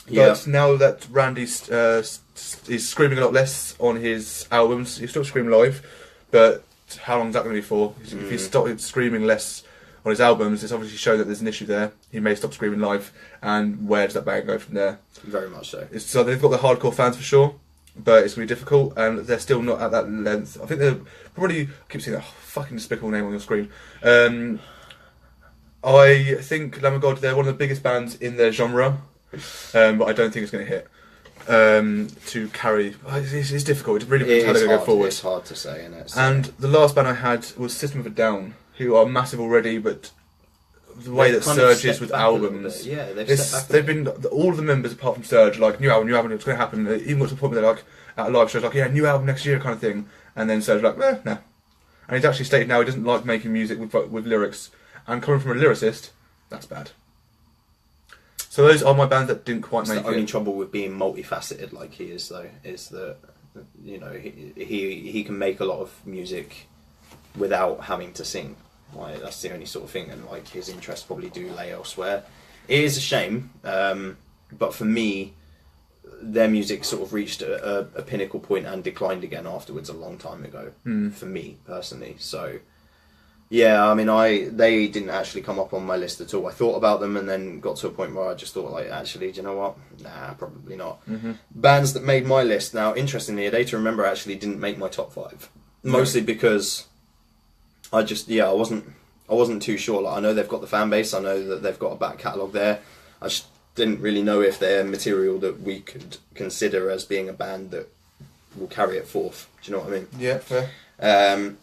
Yeah. But now that Randy's is screaming a lot less on his albums, he's still screaming live, but how long is that going to be for? If he stopped screaming less on his albums, it's obviously shown that there's an issue there. He may stop screaming live, and where does that band go from there? Very much so. So they've got the hardcore fans for sure, but it's going to be difficult, and they're still not at that length. I think they're probably, I keep seeing that fucking despicable name on your screen. I think Lamb of God, they're one of the biggest bands in their genre, but I don't think it's going to hit to carry. It's difficult. It really depends how they're going to go forward. It's hard to say, isn't it? And the last band I had was System of a Down, who are massive already, but the way They've that kind of Surge is stepped with back a little albums, bit. Yeah, they've stepped back a they've bit. been all of the members apart from Surge, like new album, it's going to happen. Even got to the point where they're like at a live show, like yeah, new album next year kind of thing, and then Surge like no. And he's actually stated now he doesn't like making music with lyrics, and coming from a lyricist, that's bad. So those are my bands that didn't quite make The only it. trouble with being multifaceted like he is, though, is that he can make a lot of music without having to sing. Like, that's the only sort of thing, and like his interests probably do lay elsewhere. It is a shame, but for me, their music sort of reached a pinnacle point and declined again afterwards a long time ago. For me personally, so. Yeah, I mean, they didn't actually come up on my list at all. I thought about them and then got to a point where I just thought, like, actually, do you know what? Nah, probably not. Bands that made my list. Now, interestingly, A Day to Remember actually didn't make my top 5. Mostly because I wasn't too sure. Like, I know they've got the fan base. I know that they've got a back catalogue there. I just didn't really know if they're material that we could consider as being a band that will carry it forth. Do you know what I mean? Yeah, fair.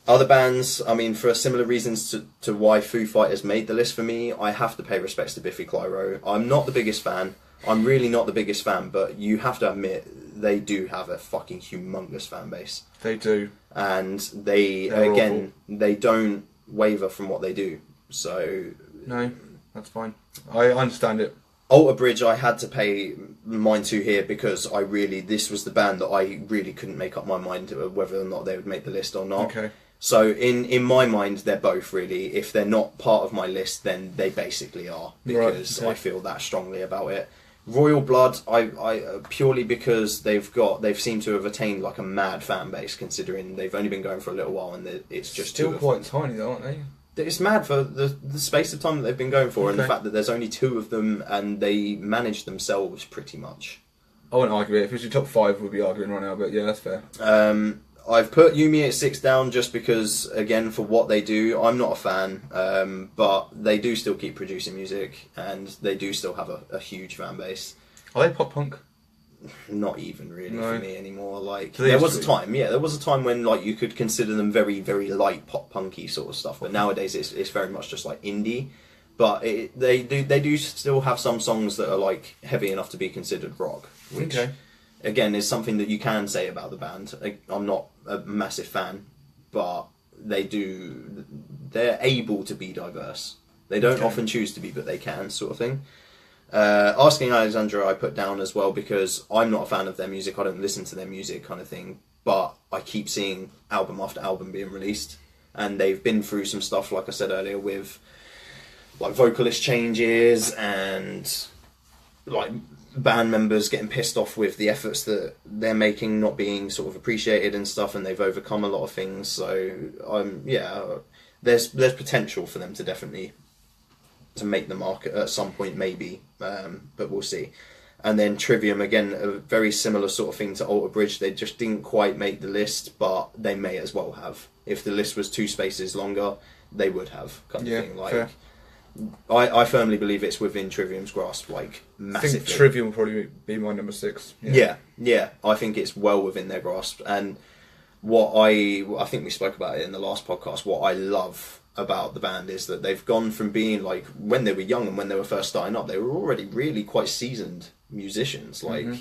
Other bands, I mean, for similar reasons to why Foo Fighters made the list for me, I have to pay respects to Biffy Clyro. I'm not the biggest fan. I'm really not the biggest fan, but you have to admit they do have a fucking humongous fan base. They do. And They're awful. they don't waver from what they do. So No, that's fine. I understand it. Alter Bridge, I had to pay mine to here because this was the band that I really couldn't make up my mind whether or not they would make the list or not. Okay. So in my mind, they're both really. If they're not part of my list, then they basically are, because Right, okay. I feel that strongly about it. Royal Blood, I purely because they've seemed to have attained like a mad fan base, considering they've only been going for a little while and it's just Still two of quite them. tiny though, aren't they? It's mad for the space of time that they've been going for, and the Okay. fact that there's only two of them and they manage themselves pretty much. I wouldn't argue it. If it was your top 5, we'd be arguing right now, but yeah, that's fair. I've put Yumi at 6 down just because, again, for what they do, I'm not a fan, but they do still keep producing music and they do still have a huge fan base. Are they pop punk? Not even really No. for me anymore. Like So they there used was to a be. time, there was a time when like you could consider them very, very light pop punky sort of stuff, but nowadays it's very much just like indie. But they do still have some songs that are like heavy enough to be considered rock, which Okay. again is something that you can say about the band. I'm not a massive fan, but they're able to be diverse. They don't Okay. often choose to be, but they can, sort of thing. Asking Alexandra I put down as well because I'm not a fan of their music. I don't listen to their music, kind of thing. But I keep seeing album after album being released, and they've been through some stuff, like I said earlier, with like vocalist changes and like band members getting pissed off with the efforts that they're making not being sort of appreciated and stuff, and they've overcome a lot of things. So there's potential for them to definitely to make the market at some point, maybe, but we'll see. And then Trivium, again, a very similar sort of thing to Alter Bridge. They just didn't quite make the list, but they may as well have. If the list was 2 spaces longer, they would have, kind of thing. Like, fair. I firmly believe it's within Trivium's grasp, like, I massively. think Trivium will probably be my number 6. Yeah, I think it's well within their grasp. And I think we spoke about it in the last podcast, what I love about the band is that they've gone from being like, when they were young and when they were first starting up, they were already really quite seasoned musicians. Like, do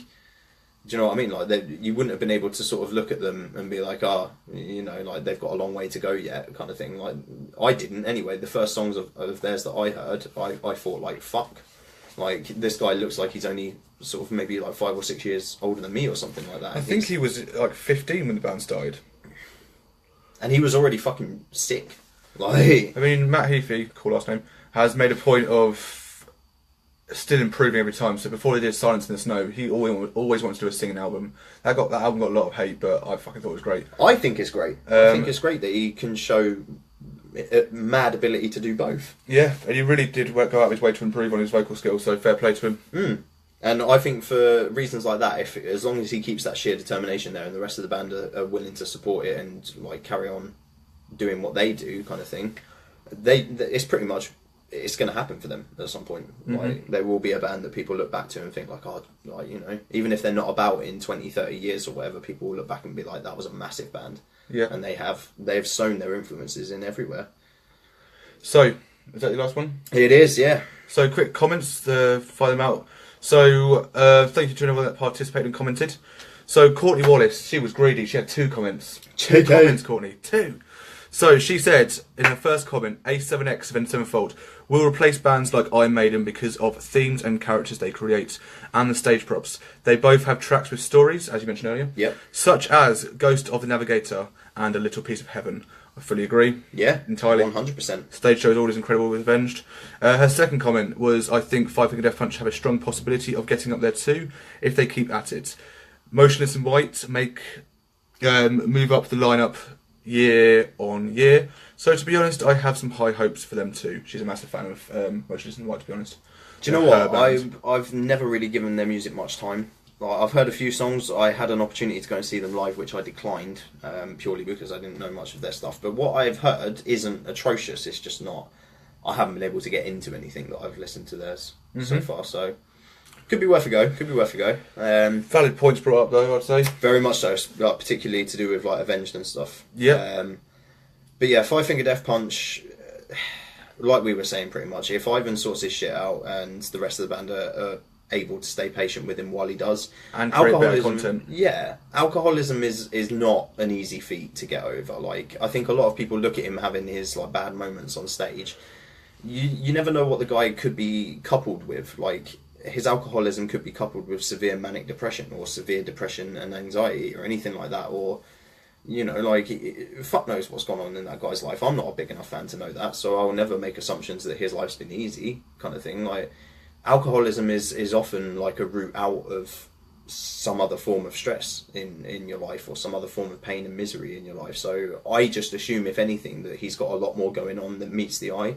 you know what I mean? Like, you wouldn't have been able to sort of look at them and be like, like they've got a long way to go yet, kind of thing. Like, I didn't anyway. The first songs of theirs that I heard, I thought like, fuck, like this guy looks like he's only sort of maybe like 5 or 6 years older than me or something like that. I think he was like 15 when the band started. and he was already fucking sick. Like, I mean, Matt Heafy, cool last name, has made a point of still improving every time. So before they did Silence in the Snow, he always wanted to do a singing album. That album got a lot of hate, but I fucking thought it was great. I think it's great. I think it's great that he can show a mad ability to do both. Yeah, and he really did go out of his way to improve on his vocal skills, so fair play to him. And I think for reasons like that, as long as he keeps that sheer determination there, and the rest of the band are willing to support it and like carry on doing what they do, kind of thing, it's pretty much it's going to happen for them at some point. Like, there will be a band that people look back to and think like, oh, like, you know, even if they're not about in 20, 30 years or whatever, people will look back and be like, that was a massive band. Yeah. And they've sown their influences in everywhere. So, is that the last one? It is, yeah. So, quick comments to fire them out. So, thank you to anyone that participated and commented. So, Courtney Wallace, she was greedy. She had 2 comments. 2 comments, Courtney. 2. So, she said in her first comment, A7X of Sevenfold will replace bands like Iron Maiden because of themes and characters they create and the stage props. They both have tracks with stories, as you mentioned earlier, Yep. such as Ghost of the Navigator and A Little Piece of Heaven. I fully agree. Yeah, Entirely. 100%. Stage show is always incredible with Avenged. Her second comment was, I think Five Finger Death Punch have a strong possibility of getting up there too if they keep at it. Motionless in White move up the lineup year on year. So to be honest, I have some high hopes for them too. She's a massive fan of Motionless in White, to be honest. Do you know Her what? band. I've never really given their music much time. Like, I've heard a few songs. I had an opportunity to go and see them live, which I declined purely because I didn't know much of their stuff. But what I've heard isn't atrocious. It's just not. I haven't been able to get into anything that I've listened to theirs so far. So could be worth a go. Valid points brought up though, I'd say. Very much so, like, particularly to do with like Avenged and stuff. Yeah. But yeah, Five Finger Death Punch, like we were saying, pretty much. If Ivan sorts his shit out and the rest of the band are able to stay patient with him while he does. And create better content. Yeah, alcoholism is not an easy feat to get over. Like, I think a lot of people look at him having his like bad moments on stage. You never know what the guy could be coupled with. Like, his alcoholism could be coupled with severe manic depression or severe depression and anxiety or anything like that, or you know, like, fuck knows what's gone on in that guy's life. I'm not a big enough fan to know that, so I'll never make assumptions that his life's been easy, kind of thing. Like, alcoholism is often like a route out of some other form of stress in your life, or some other form of pain and misery in your life. So I just assume, if anything, that he's got a lot more going on than meets the eye.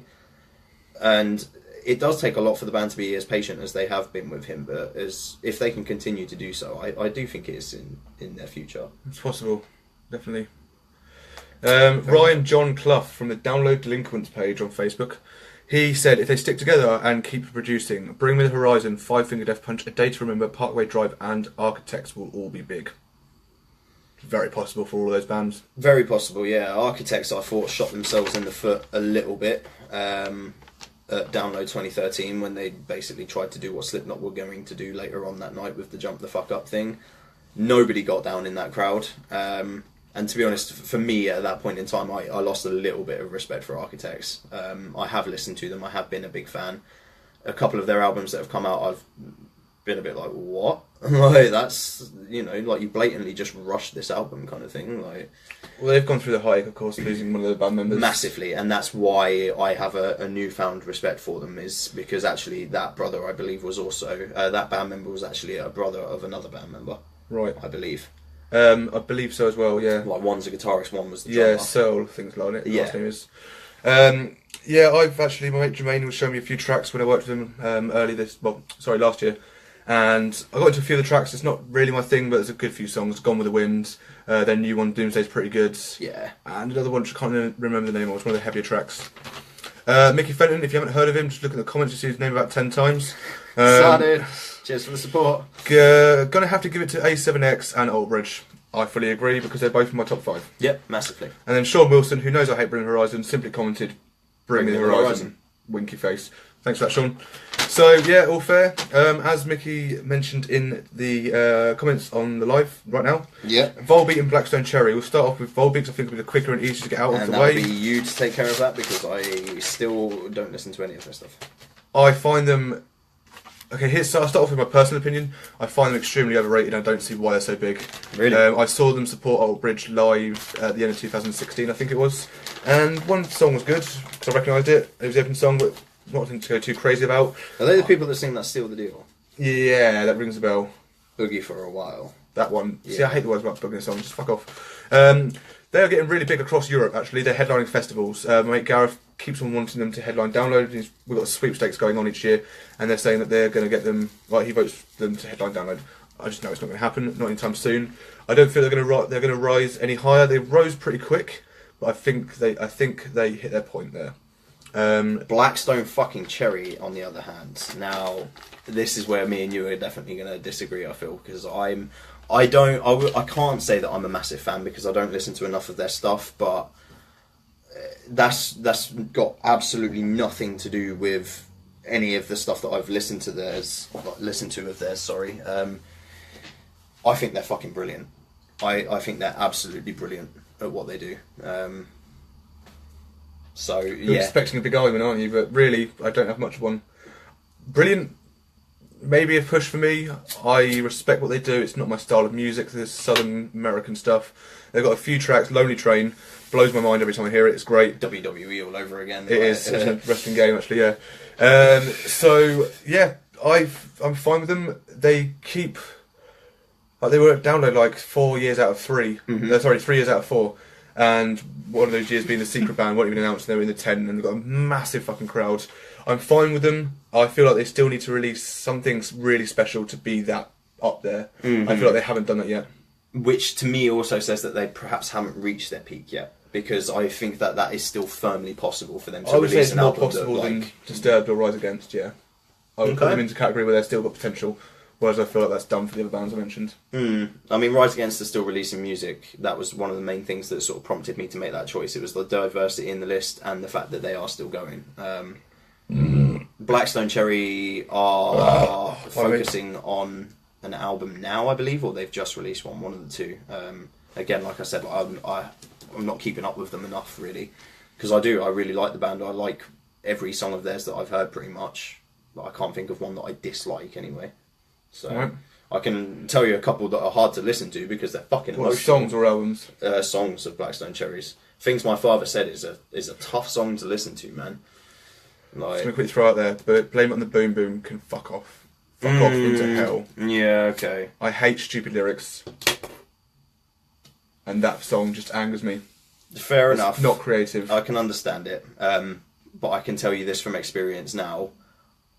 And it does take a lot for the band to be as patient as they have been with him, but if they can continue to do so, I do think it is in their future. It's possible. Definitely. Ryan John Clough from the Download Delinquents page on Facebook. He said, if they stick together and keep producing, Bring Me the Horizon, Five Finger Death Punch, A Day to Remember, Parkway Drive and Architects will all be big. Very possible for all of those bands. Very possible, yeah. Architects, I thought, shot themselves in the foot a little bit at Download 2013, when they basically tried to do what Slipknot were going to do later on that night with the Jump the Fuck Up thing. Nobody got down in that crowd. And to be honest, for me at that point in time, I lost a little bit of respect for Architects. I have listened to them, I have been a big fan. A couple of their albums that have come out, I've been a bit like, what? Like, that's, you know, like, you blatantly just rushed this album kind of thing. Like, well, they've gone through the heartache, of course, losing one of their band members. Massively, and that's why I have a newfound respect for them, is because actually that brother, I believe, was also, that band member was actually a brother of another band member. Right. I believe. I believe so as well, yeah. Like, one's a guitarist, one was the drummer. Yeah, Searle, things like it. Yeah. Last name is. Yeah, I've actually, my mate Jermaine was showing me a few tracks when I worked with him last year. And I got into a few of the tracks. It's not really my thing, but there's a good few songs. Gone with the Wind, their new one, Doomsday's pretty good. Yeah. And another one, I can't remember the name of, it's one of the heavier tracks. Mickey Fenton, if you haven't heard of him, just look in the comments, you see his name about 10 times. Excited. Cheers for the support. Gonna have to give it to A7X and Old Bridge. I fully agree, because they're both in my top 5. Yep, massively. And then Sean Wilson, who knows I hate Bring Me the Horizon, simply commented, Bring Me the Horizon. Winky face. Thanks for that, Sean. So, yeah, all fair. As Mickey mentioned in the comments on the live right now, Yeah. Volbeat and Blackstone Cherry. We'll start off with Volbeat, because I think it'll be the quicker and easier to get out of And the way. that'll be you to take care of that, because I still don't listen to any of their stuff. I find them... Okay, I'll start off with my personal opinion. I find them extremely overrated, and I don't see why they're so big. Really? I saw them support Old Bridge live at the end of 2016, I think it was. And one song was good, because I recognised it. It was the open song, but not something to go too crazy about. Are they the people that sing that Steal the Deal? Yeah, that rings a bell. Boogie for a While. That one. Yeah. See, I hate the words about bugging songs. Just fuck off. They are getting really big across Europe, actually. They're headlining festivals. My mate Gareth keeps on wanting them to headline Download. We've got sweepstakes going on each year, and they're saying that they're going to get them... Like, he votes them to headline Download. I just know it's not going to happen, not anytime soon. I don't feel they're going to rise any higher. They rose pretty quick, but I think they hit their point there. Blackstone fucking Cherry, on the other hand. Now, this is where me and you are definitely going to disagree, I feel, because I can't say that I'm a massive fan, because I don't listen to enough of their stuff, but that's got absolutely nothing to do with any of the stuff that I've listened to of theirs. Sorry. I think they're fucking brilliant. I think they're absolutely brilliant at what they do. So You're yeah, expecting a big argument, aren't you? But really, I don't have much of one. Brilliant. Maybe a push for me. I respect what they do. It's not my style of music. This Southern American stuff. They've got a few tracks. Lonely Train blows my mind every time I hear it. It's great. WWE all over again. It is. It's a wrestling game, actually. Yeah. So yeah, I'm fine with them. They keep. Like, they were at Download like 4 years out of 3. Mm-hmm. 3 years out of 4. And one of those years being the secret band, weren't even announced, they were in the 10, and they've got a massive fucking crowd. I'm fine with them. I feel like they still need to release something really special to be that up there. Mm-hmm. I feel like they haven't done that yet. Which to me also says that they perhaps haven't reached their peak yet, because I think that is still firmly possible for them to I would say release it's an more album possible that, than Disturbed or Rise Against, yeah. I would put them into a category where they've still got potential, whereas I feel like that's done for the other bands I mentioned. I mean, Rise Against are still releasing music. That was one of the main things that sort of prompted me to make that choice. It was the diversity in the list and the fact that they are still going. Blackstone Cherry are focusing on an album now, I believe, or they've just released one of the two. Again, like I said, I'm not keeping up with them enough, really, because I really like the band. I like every song of theirs that I've heard, pretty much. But I can't think of one that I dislike, anyway. So Right. I can tell you a couple that are hard to listen to because they're fucking What, emotional. songs or albums? Songs of Blackstone Cherries. Things My Father Said is a tough song to listen to, man. I'm Like, going to quickly throw out there, but Blame It on the Boom Boom can fuck off. Fuck off into hell. Yeah, okay. I hate stupid lyrics. And that song just angers me. Fair It's enough. not creative. I can understand it, but I can tell you this from experience now.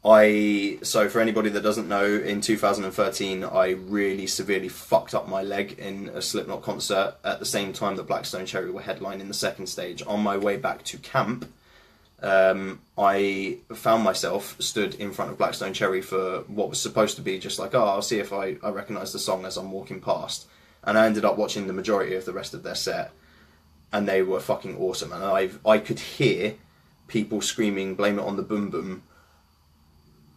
So for anybody that doesn't know, in 2013 I really severely fucked up my leg in a Slipknot concert at the same time that Blackstone Cherry were headlining the second stage. On my way back to camp, I found myself stood in front of Blackstone Cherry for what was supposed to be just like, I'll see if I recognise the song as I'm walking past. And I ended up watching the majority of the rest of their set, and they were fucking awesome. And I could hear people screaming "Blame It on the Boom Boom"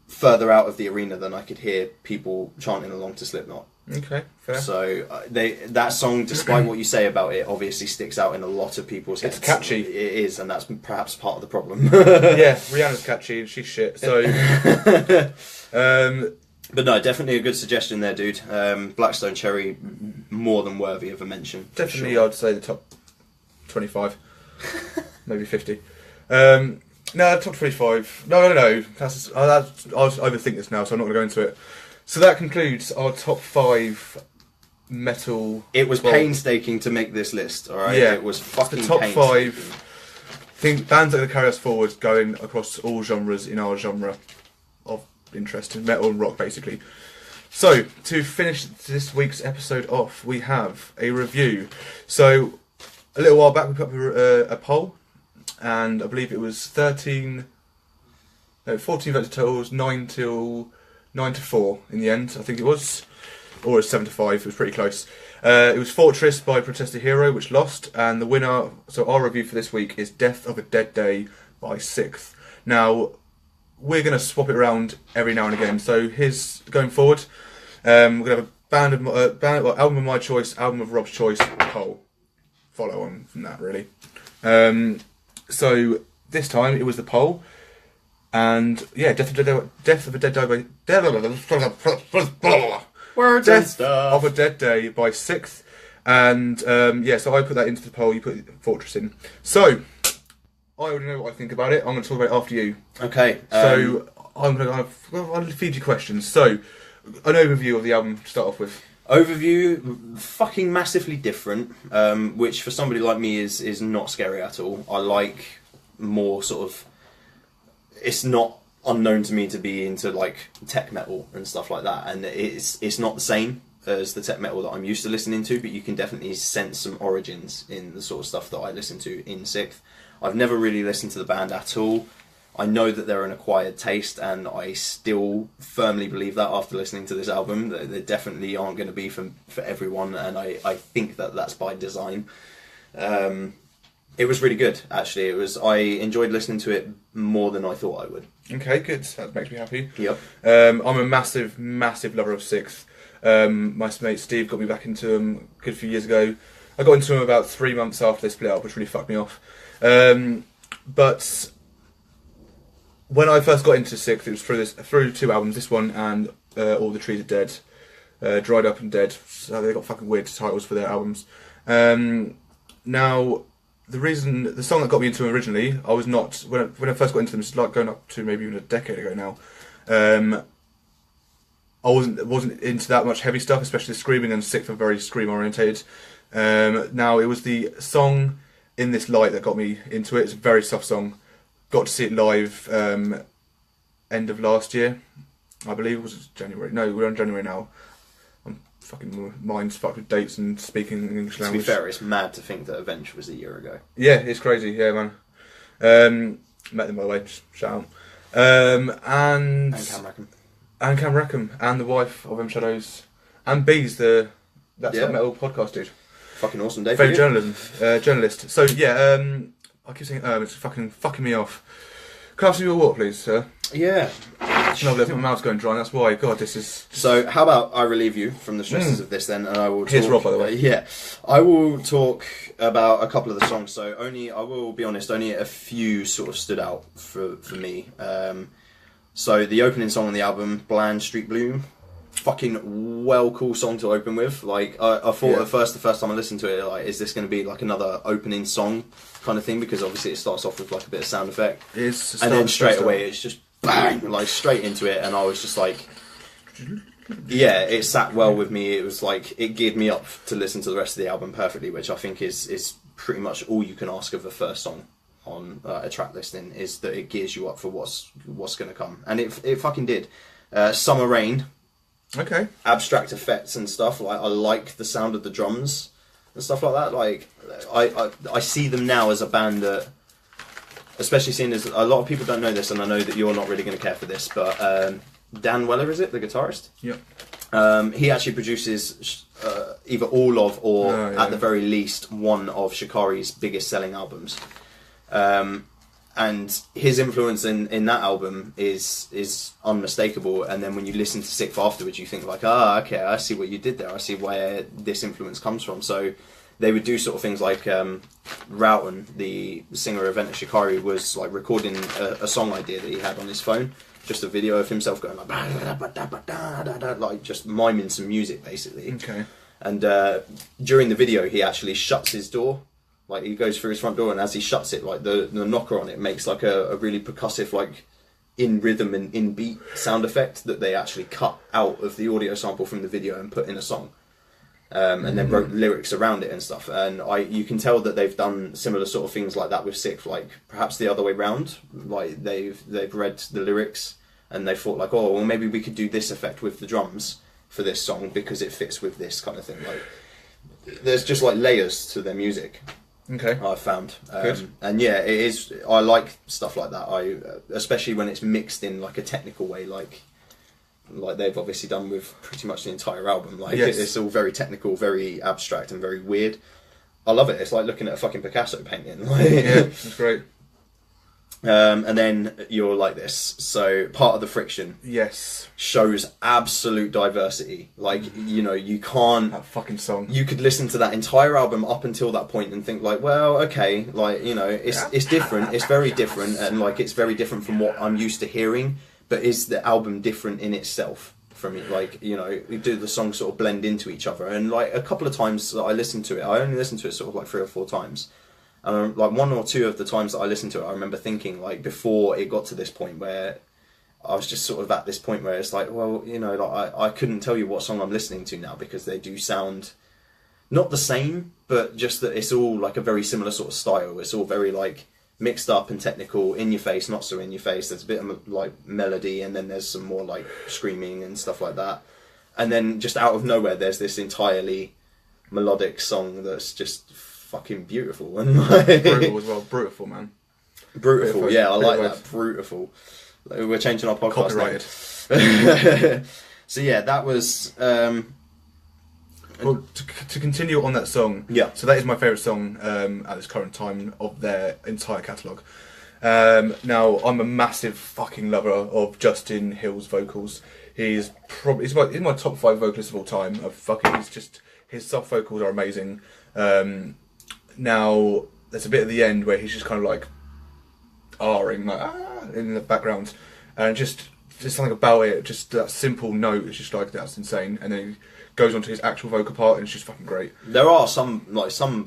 further out of the arena than I could hear people chanting along to Slipknot. Okay, fair. So that song, despite what you say about it, obviously sticks out in a lot of people's heads. It's catchy. It is, and that's perhaps part of the problem. Yeah, Rihanna's catchy and she's shit. So, But no, definitely a good suggestion there, dude. Blackstone Cherry, more than worthy of a mention. for definitely sure. I'd say the top 25, maybe 50. No, top 25. No. I'll overthink this now, so I'm not going to go into it. So that concludes our top 5 metal. It was well, painstaking to make this list, alright? Yeah, It was it's fucking the top painstaking. 5 bands that are going to carry us forward, going across all genres in our genre of interest, in metal and rock, basically. So, to finish this week's episode off, we have a review. So, a little while back, we put up a poll, and I believe it was 14 voted totals, 9 to 4 in the end, I think it was. Or it was 7 to 5, it was pretty close. It was Fortress by Protesta Hero, which lost, and the winner, so our review for this week is Death of a Dead Day by Sixth. Now, we're going to swap it around every now and again, so here's going forward. We're going to have a album of my choice, album of Rob's choice, poll. Follow on from that, really. So this time it was the poll, and yeah, Death of a Dead Day by Words and Death stuff. of a Dead Day by Sixth, and yeah, so I put that into the poll. You put Fortress in. So I already know what I think about it. I'm going to talk about it after you. Okay. So I'll feed you questions. So an overview of the album to start off with. Overview, fucking massively different, which for somebody like me is not scary at all. I like more sort of... It's not unknown to me to be into like tech metal and stuff like that, and it's not the same as the tech metal that I'm used to listening to, but you can definitely sense some origins in the sort of stuff that I listen to in Sixth. I've never really listened to the band at all. I know that they're an acquired taste, and I still firmly believe that after listening to this album, that they definitely aren't going to be for everyone, and I think that that's by design. It was really good, actually. I enjoyed listening to it more than I thought I would. Okay, good. That makes me happy. Yep. I'm a massive lover of Sixth. My mate Steve got me back into them a good few years ago. I got into them about 3 months after they split up, which really fucked me off. But when I first got into Sixth, it was through 2 albums, this one and All the Trees Are Dead, Dried Up and Dead. So they got fucking weird titles for their albums. Now, the song that got me into them originally, I was not, when I first got into them, it's like going up to maybe even a decade ago now, I wasn't into that much heavy stuff, especially the screaming, and Sixth are very scream orientated. Now, it was the song In This Light that got me into it. It's a very soft song. Got to see it live end of last year, I believe. Was it January? No, we're on January now. I'm fucking mind's fucked with dates and speaking English To be language. fair, it's mad to think that Avenge was a year ago. Yeah, it's crazy. Yeah, man. Met them, by the way. Just shout out. And Cam Rackham. And Cam Rackham, and the wife of M Shadows, and Bees, That's Yeah. Not Metal podcast dude. Fucking awesome day for Favorite you. journalist. So yeah, I keep saying it's fucking me off. Can I have some of your water, please, sir? Yeah. Lovely. My mouth's going dry. That's why. God, this is. So, how about I relieve you from the stresses of this then, and I will talk. Here's Rob, by the way. Yeah, I will talk about a couple of the songs. So, I will be honest, only a few sort of stood out for me. So, the opening song on the album, "Bland Street Bloom," fucking cool song to open with. Like, I thought at first, the first time I listened to it, like, is this going to be like another opening song kind of thing? Because obviously it starts off with like a bit of sound effect, and then straight away it's just bang, like straight into it, and I was just like, yeah, it sat well with me. It was like, it geared me up to listen to the rest of the album perfectly, which I think is pretty much all you can ask of the first song on a track listing, is that it gears you up for what's going to come, and it fucking did. Summer Rain, okay, abstract effects and stuff. Like, I like the sound of the drums and stuff like that. Like, I see them now as a band that, especially seeing as a lot of people don't know this, and I know that you're not really going to care for this, but Dan Weller, is it, the guitarist? Yep. He actually produces either all of, or at the very least, one of Shikari's biggest selling albums. And his influence in that album is unmistakable. And then when you listen to Sixth afterwards, you think like, okay, I see what you did there. I see where this influence comes from. So they would do sort of things like Roughton, the singer of Enter Shikari, was like recording a song idea that he had on his phone, just a video of himself going like just miming some music basically. Okay. And during the video, he actually shuts his door. Like, he goes through his front door, and as he shuts it, like the knocker on it makes like a really percussive, like in rhythm and in beat sound effect that they actually cut out of the audio sample from the video and put in a song. And then wrote lyrics around it and stuff. And you can tell that they've done similar sort of things like that with Sixth, like perhaps the other way round. Like, they've read the lyrics and they thought like, oh, well, maybe we could do this effect with the drums for this song because it fits with this kind of thing. Like, there's just like layers to their music. Okay. I've found, and yeah, it is. I like stuff like that. Especially when it's mixed in like a technical way, like they've obviously done with pretty much the entire album. Like, it's all very technical, very abstract, and very weird. I love it. It's like looking at a fucking Picasso painting. Yeah, it's great. And then you're like this. So Part of the Friction, shows absolute diversity. Like, you know, you can't, that fucking song. You could listen to that entire album up until that point and think like, well, okay, like, you know, it's different. It's very different, and like, it's very different from what I'm used to hearing. But is the album different in itself from it? Like, you know, do the songs sort of blend into each other? And like, a couple of times that I listened to it, I only listened to it sort of like 3 or 4 times. Like, 1 or 2 of the times that I listened to it, I remember thinking, like, before it got to this point where I was just sort of at this point where it's like, well, you know, like, I couldn't tell you what song I'm listening to now, because they do sound not the same, but just that it's all like a very similar sort of style. It's all very like mixed up and technical, in your face, not so in your face. There's a bit of like melody, and then there's some more like screaming and stuff like that. And then just out of nowhere, there's this entirely melodic song that's just fucking beautiful, and like, brutal as well. Brutal, man. Brutal, yeah, I like that. Brutal. We're changing our podcast Copyrighted. So yeah, that was. Well, to continue on that song, so that is my favourite song at this current time of their entire catalogue. Now, I'm a massive fucking lover of Justin Hill's vocals. He's my top 5 vocalists of all time. His soft vocals are amazing. Now, there's a bit at the end where he's just kind of like ahhing, like in the background, and just something about it, just that simple note is just like, that's insane. And then he goes on to his actual vocal part, and it's just fucking great. There are some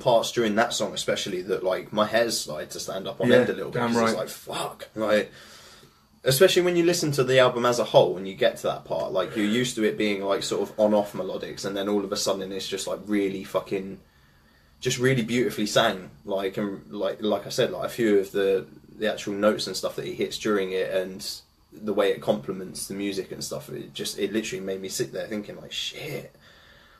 parts during that song especially that like my hair's started to stand up on end a little bit. Damn right. It's like, fuck, like, especially when you listen to the album as a whole and you get to that part, like, you're used to it being like sort of on-off melodics, and then all of a sudden it's just like really fucking, just really beautifully sang. Like, and like I said, like, a few of the actual notes and stuff that he hits during it, and the way it complements the music and stuff, it literally made me sit there thinking like, shit,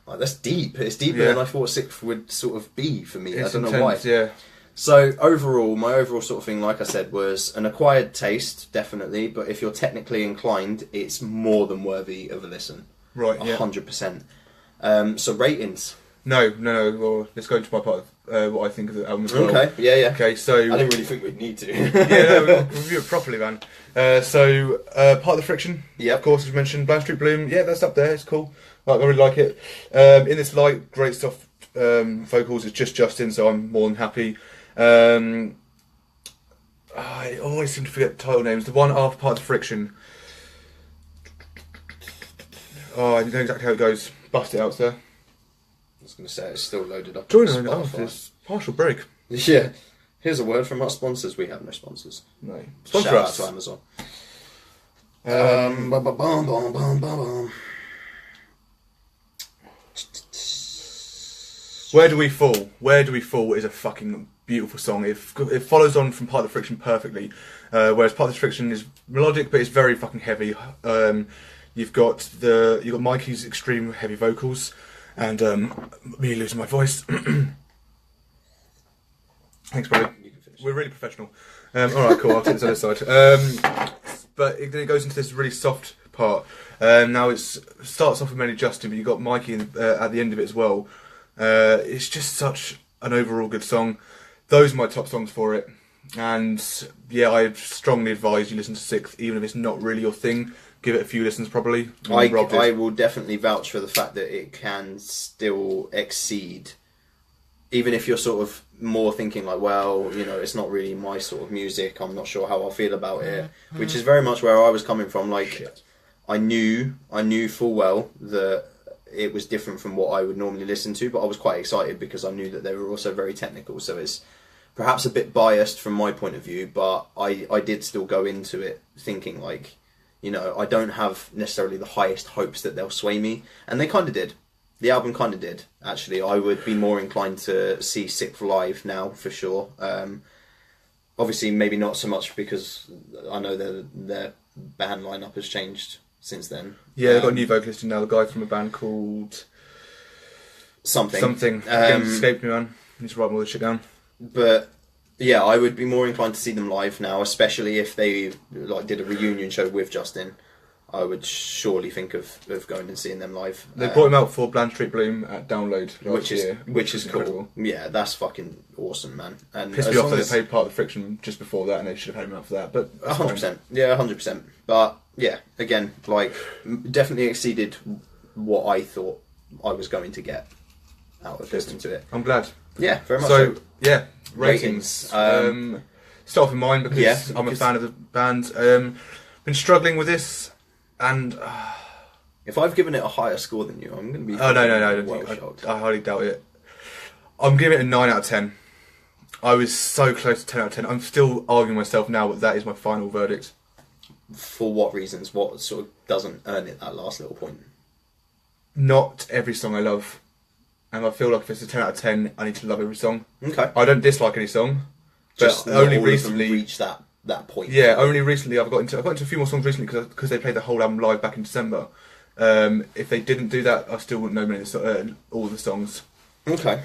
like, that's deep. It's deeper than I thought Sixth would sort of be for me. It's I don't intense, know why. Yeah. So overall, my overall sort of thing, like I said, was an acquired taste, definitely. But if you're technically inclined, it's more than worthy of a listen. Right. 100%. So ratings. No. Well, let's go into my part of what I think of the album as well. Okay, yeah. Okay, so I didn't really think we'd need to. yeah, no, we'll review it properly, man. Part of the Friction, Yep. of course, as mentioned. Bland Street Bloom, yeah, that's up there. It's cool. I really like it. In This Light, great stuff. Vocals, it's just Justin, so I'm more than happy. I always seem to forget the title names. The one after Part of the Friction. Oh, I know exactly how it goes. Bust it out, sir. I was going to say it's still loaded up. Join on us Spotify. after this partial break. Yeah. Here's a word from our sponsors. We have no sponsors. No. Shout Sponsor out us. to Amazon. Bum, bum, bum, bum, bum. Where Do We Fall? Where Do We Fall is a fucking beautiful song. It follows on from Part of the Friction perfectly. Whereas Part of the Friction is melodic, but it's very fucking heavy. You've got Mikey's extreme heavy vocals, and me losing my voice. Thanks, buddy. You can finish. We're really professional. All right, cool. I'll take this other side. But then it goes into this really soft part. Now it starts off with mainly Justin, but you've got Mikey at the end of it as well. It's just such an overall good song. Those are my top songs for it. And yeah, I strongly advise you listen to Sixth, even if it's not really your thing. Give it a few listens, probably. I will definitely vouch for the fact that it can still exceed, even if you're sort of more thinking like, well, you know, it's not really my sort of music, I'm not sure how I'll feel about it, which is very much where I was coming from. Like, Shit. I knew full well that it was different from what I would normally listen to, but I was quite excited because I knew that they were also very technical, so it's perhaps a bit biased from my point of view, but I did still go into it thinking like, you know, I don't have necessarily the highest hopes that they'll sway me, and they kind of did. The album kind of did, actually. I would be more inclined to see Sixth live now, for sure. Obviously, maybe not so much because I know their band lineup has changed since then. Yeah, they've got a new vocalist in now, the guy from a band called Something. Again, escaped me, man. I need to write all this shit down. But yeah, I would be more inclined to see them live now, especially if they like did a reunion show with Justin. I would surely think of going and seeing them live. They brought him out for Bland Street Bloom at Download last year, which is cool. incredible. Yeah, that's fucking awesome, man. And Pissed as me off long that as- they paid Part of the Friction just before that, and they should have had him out for that. But that's 100%. Yeah, 100%. But yeah, again, like definitely exceeded what I thought I was going to get out of listening to it. I'm glad. Yeah, very much So so. yeah, ratings. Ratings. Start off in mine because Yeah, I'm a because- fan of the band. Been struggling with this, and If I've given it a higher score than you, I'm going to be no, well shocked. I highly doubt it. I'm giving it a 9 out of 10. I was so close to 10 out of 10. I'm still arguing myself now, but that is my final verdict. For what reasons? What sort of doesn't earn it that last little point? Not every song I love, and I feel like if it's a 10 out of 10, I need to love every song. Okay. I don't dislike any song, but Just not only all recently. of them reach that point. Yeah, only recently I've got into a few more songs recently because they played the whole album live back in December. If they didn't do that, I still wouldn't know many of all the songs. Okay.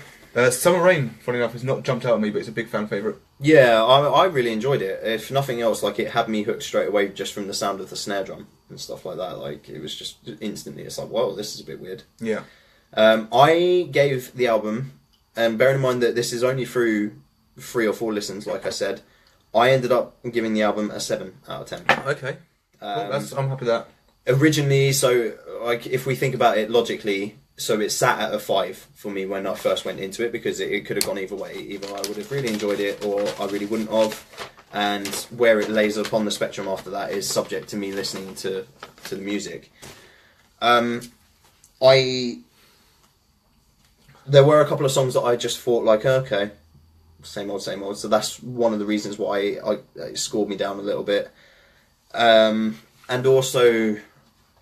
Summer Rain, funny enough, has not jumped out at me, but it's a big fan favourite. Yeah, I really enjoyed it. If nothing else, like it had me hooked straight away just from the sound of the snare drum and stuff like that. Like it was just instantly, it's like, whoa, this is a bit weird. Yeah. I gave the album, and bearing in mind that this is only through 3 or 4 listens, like I said, I ended up giving the album a 7 out of 10. Okay. Well, I'm happy with that. Originally, so like if we think about it logically, so it sat at a 5 for me when I first went into it because it could have gone either way. Either I would have really enjoyed it or I really wouldn't have. And where it lays upon the spectrum after that is subject to me listening to the music. There were a couple of songs that I just thought like, okay, same old, same old. So that's one of the reasons why it scored me down a little bit. And also,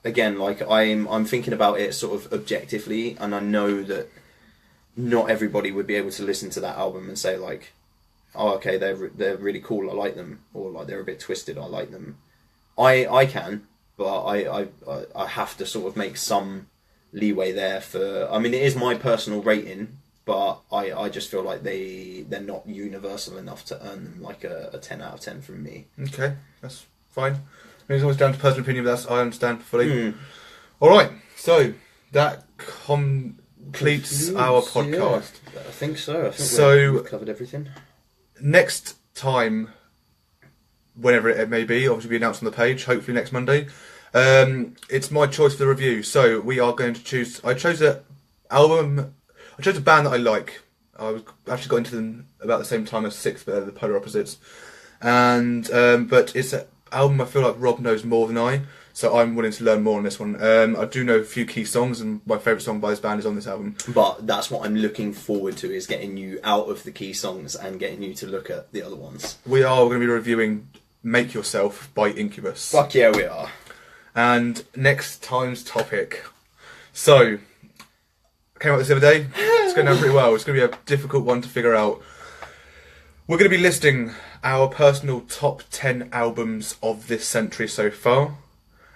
again, like I'm thinking about it sort of objectively, and I know that not everybody would be able to listen to that album and say like, oh, okay, they're really cool, I like them, or like they're a bit twisted, I like them. I can, but I have to sort of make some leeway there for. I mean, it is my personal rating, but I just feel like they're not universal enough to earn them like a 10 out of 10 from me. Okay, that's fine. I mean, it's always down to personal opinion, but I understand fully. All right, so that completes our podcast. Yeah, I think so. I think we've covered everything. Next time, whenever it may be, obviously be announced on the page, hopefully next Monday. It's my choice for the review. So we are going to choose. I chose a band that I like. I was actually got into them about the same time as Six, but they're the polar opposites. And but it's an album I feel like Rob knows more than I, so I'm willing to learn more on this one. I do know a few key songs, and my favourite song by this band is on this album. But that's what I'm looking forward to, is getting you out of the key songs and getting you to look at the other ones. We are going to be reviewing Make Yourself by Incubus. Fuck yeah, we are. And next time's topic. So, I came up with this the other day. It's going down pretty well. It's going to be a difficult one to figure out. We're going to be listing our personal top 10 albums of this century so far.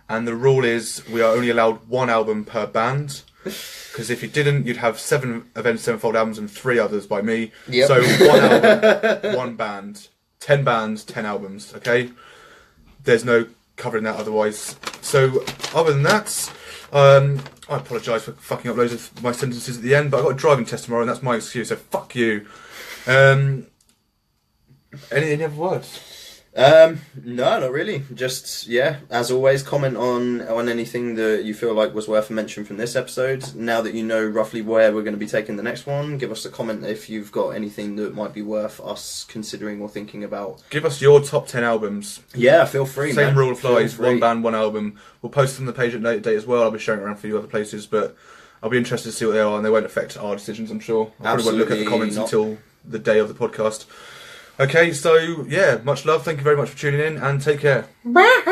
And the rule is we are only allowed one album per band. Because if you didn't, you'd have 7 Avenged Sevenfold albums and 3 others by me. Yep. So one album, one band. 10 bands, 10 albums, okay? There's no covering that otherwise. So, other than that, I apologise for fucking up loads of my sentences at the end, but I've got a driving test tomorrow and that's my excuse, so fuck you. Any other words? No, not really. Just, yeah, as always, comment on anything that you feel like was worth a mention from this episode. Now that you know roughly where we're going to be taking the next one, give us a comment if you've got anything that might be worth us considering or thinking about. Give us your top 10 albums. Yeah, feel free, Same man. rule applies, Feel free. one band, one album. We'll post them on the page at a later date as well. I'll be showing it around for you other places, but I'll be interested to see what they are, and they won't affect our decisions, I'm sure. I probably won't look at the comments until the day of the podcast. Okay, so, yeah, much love. Thank you very much for tuning in, and take care. Bye.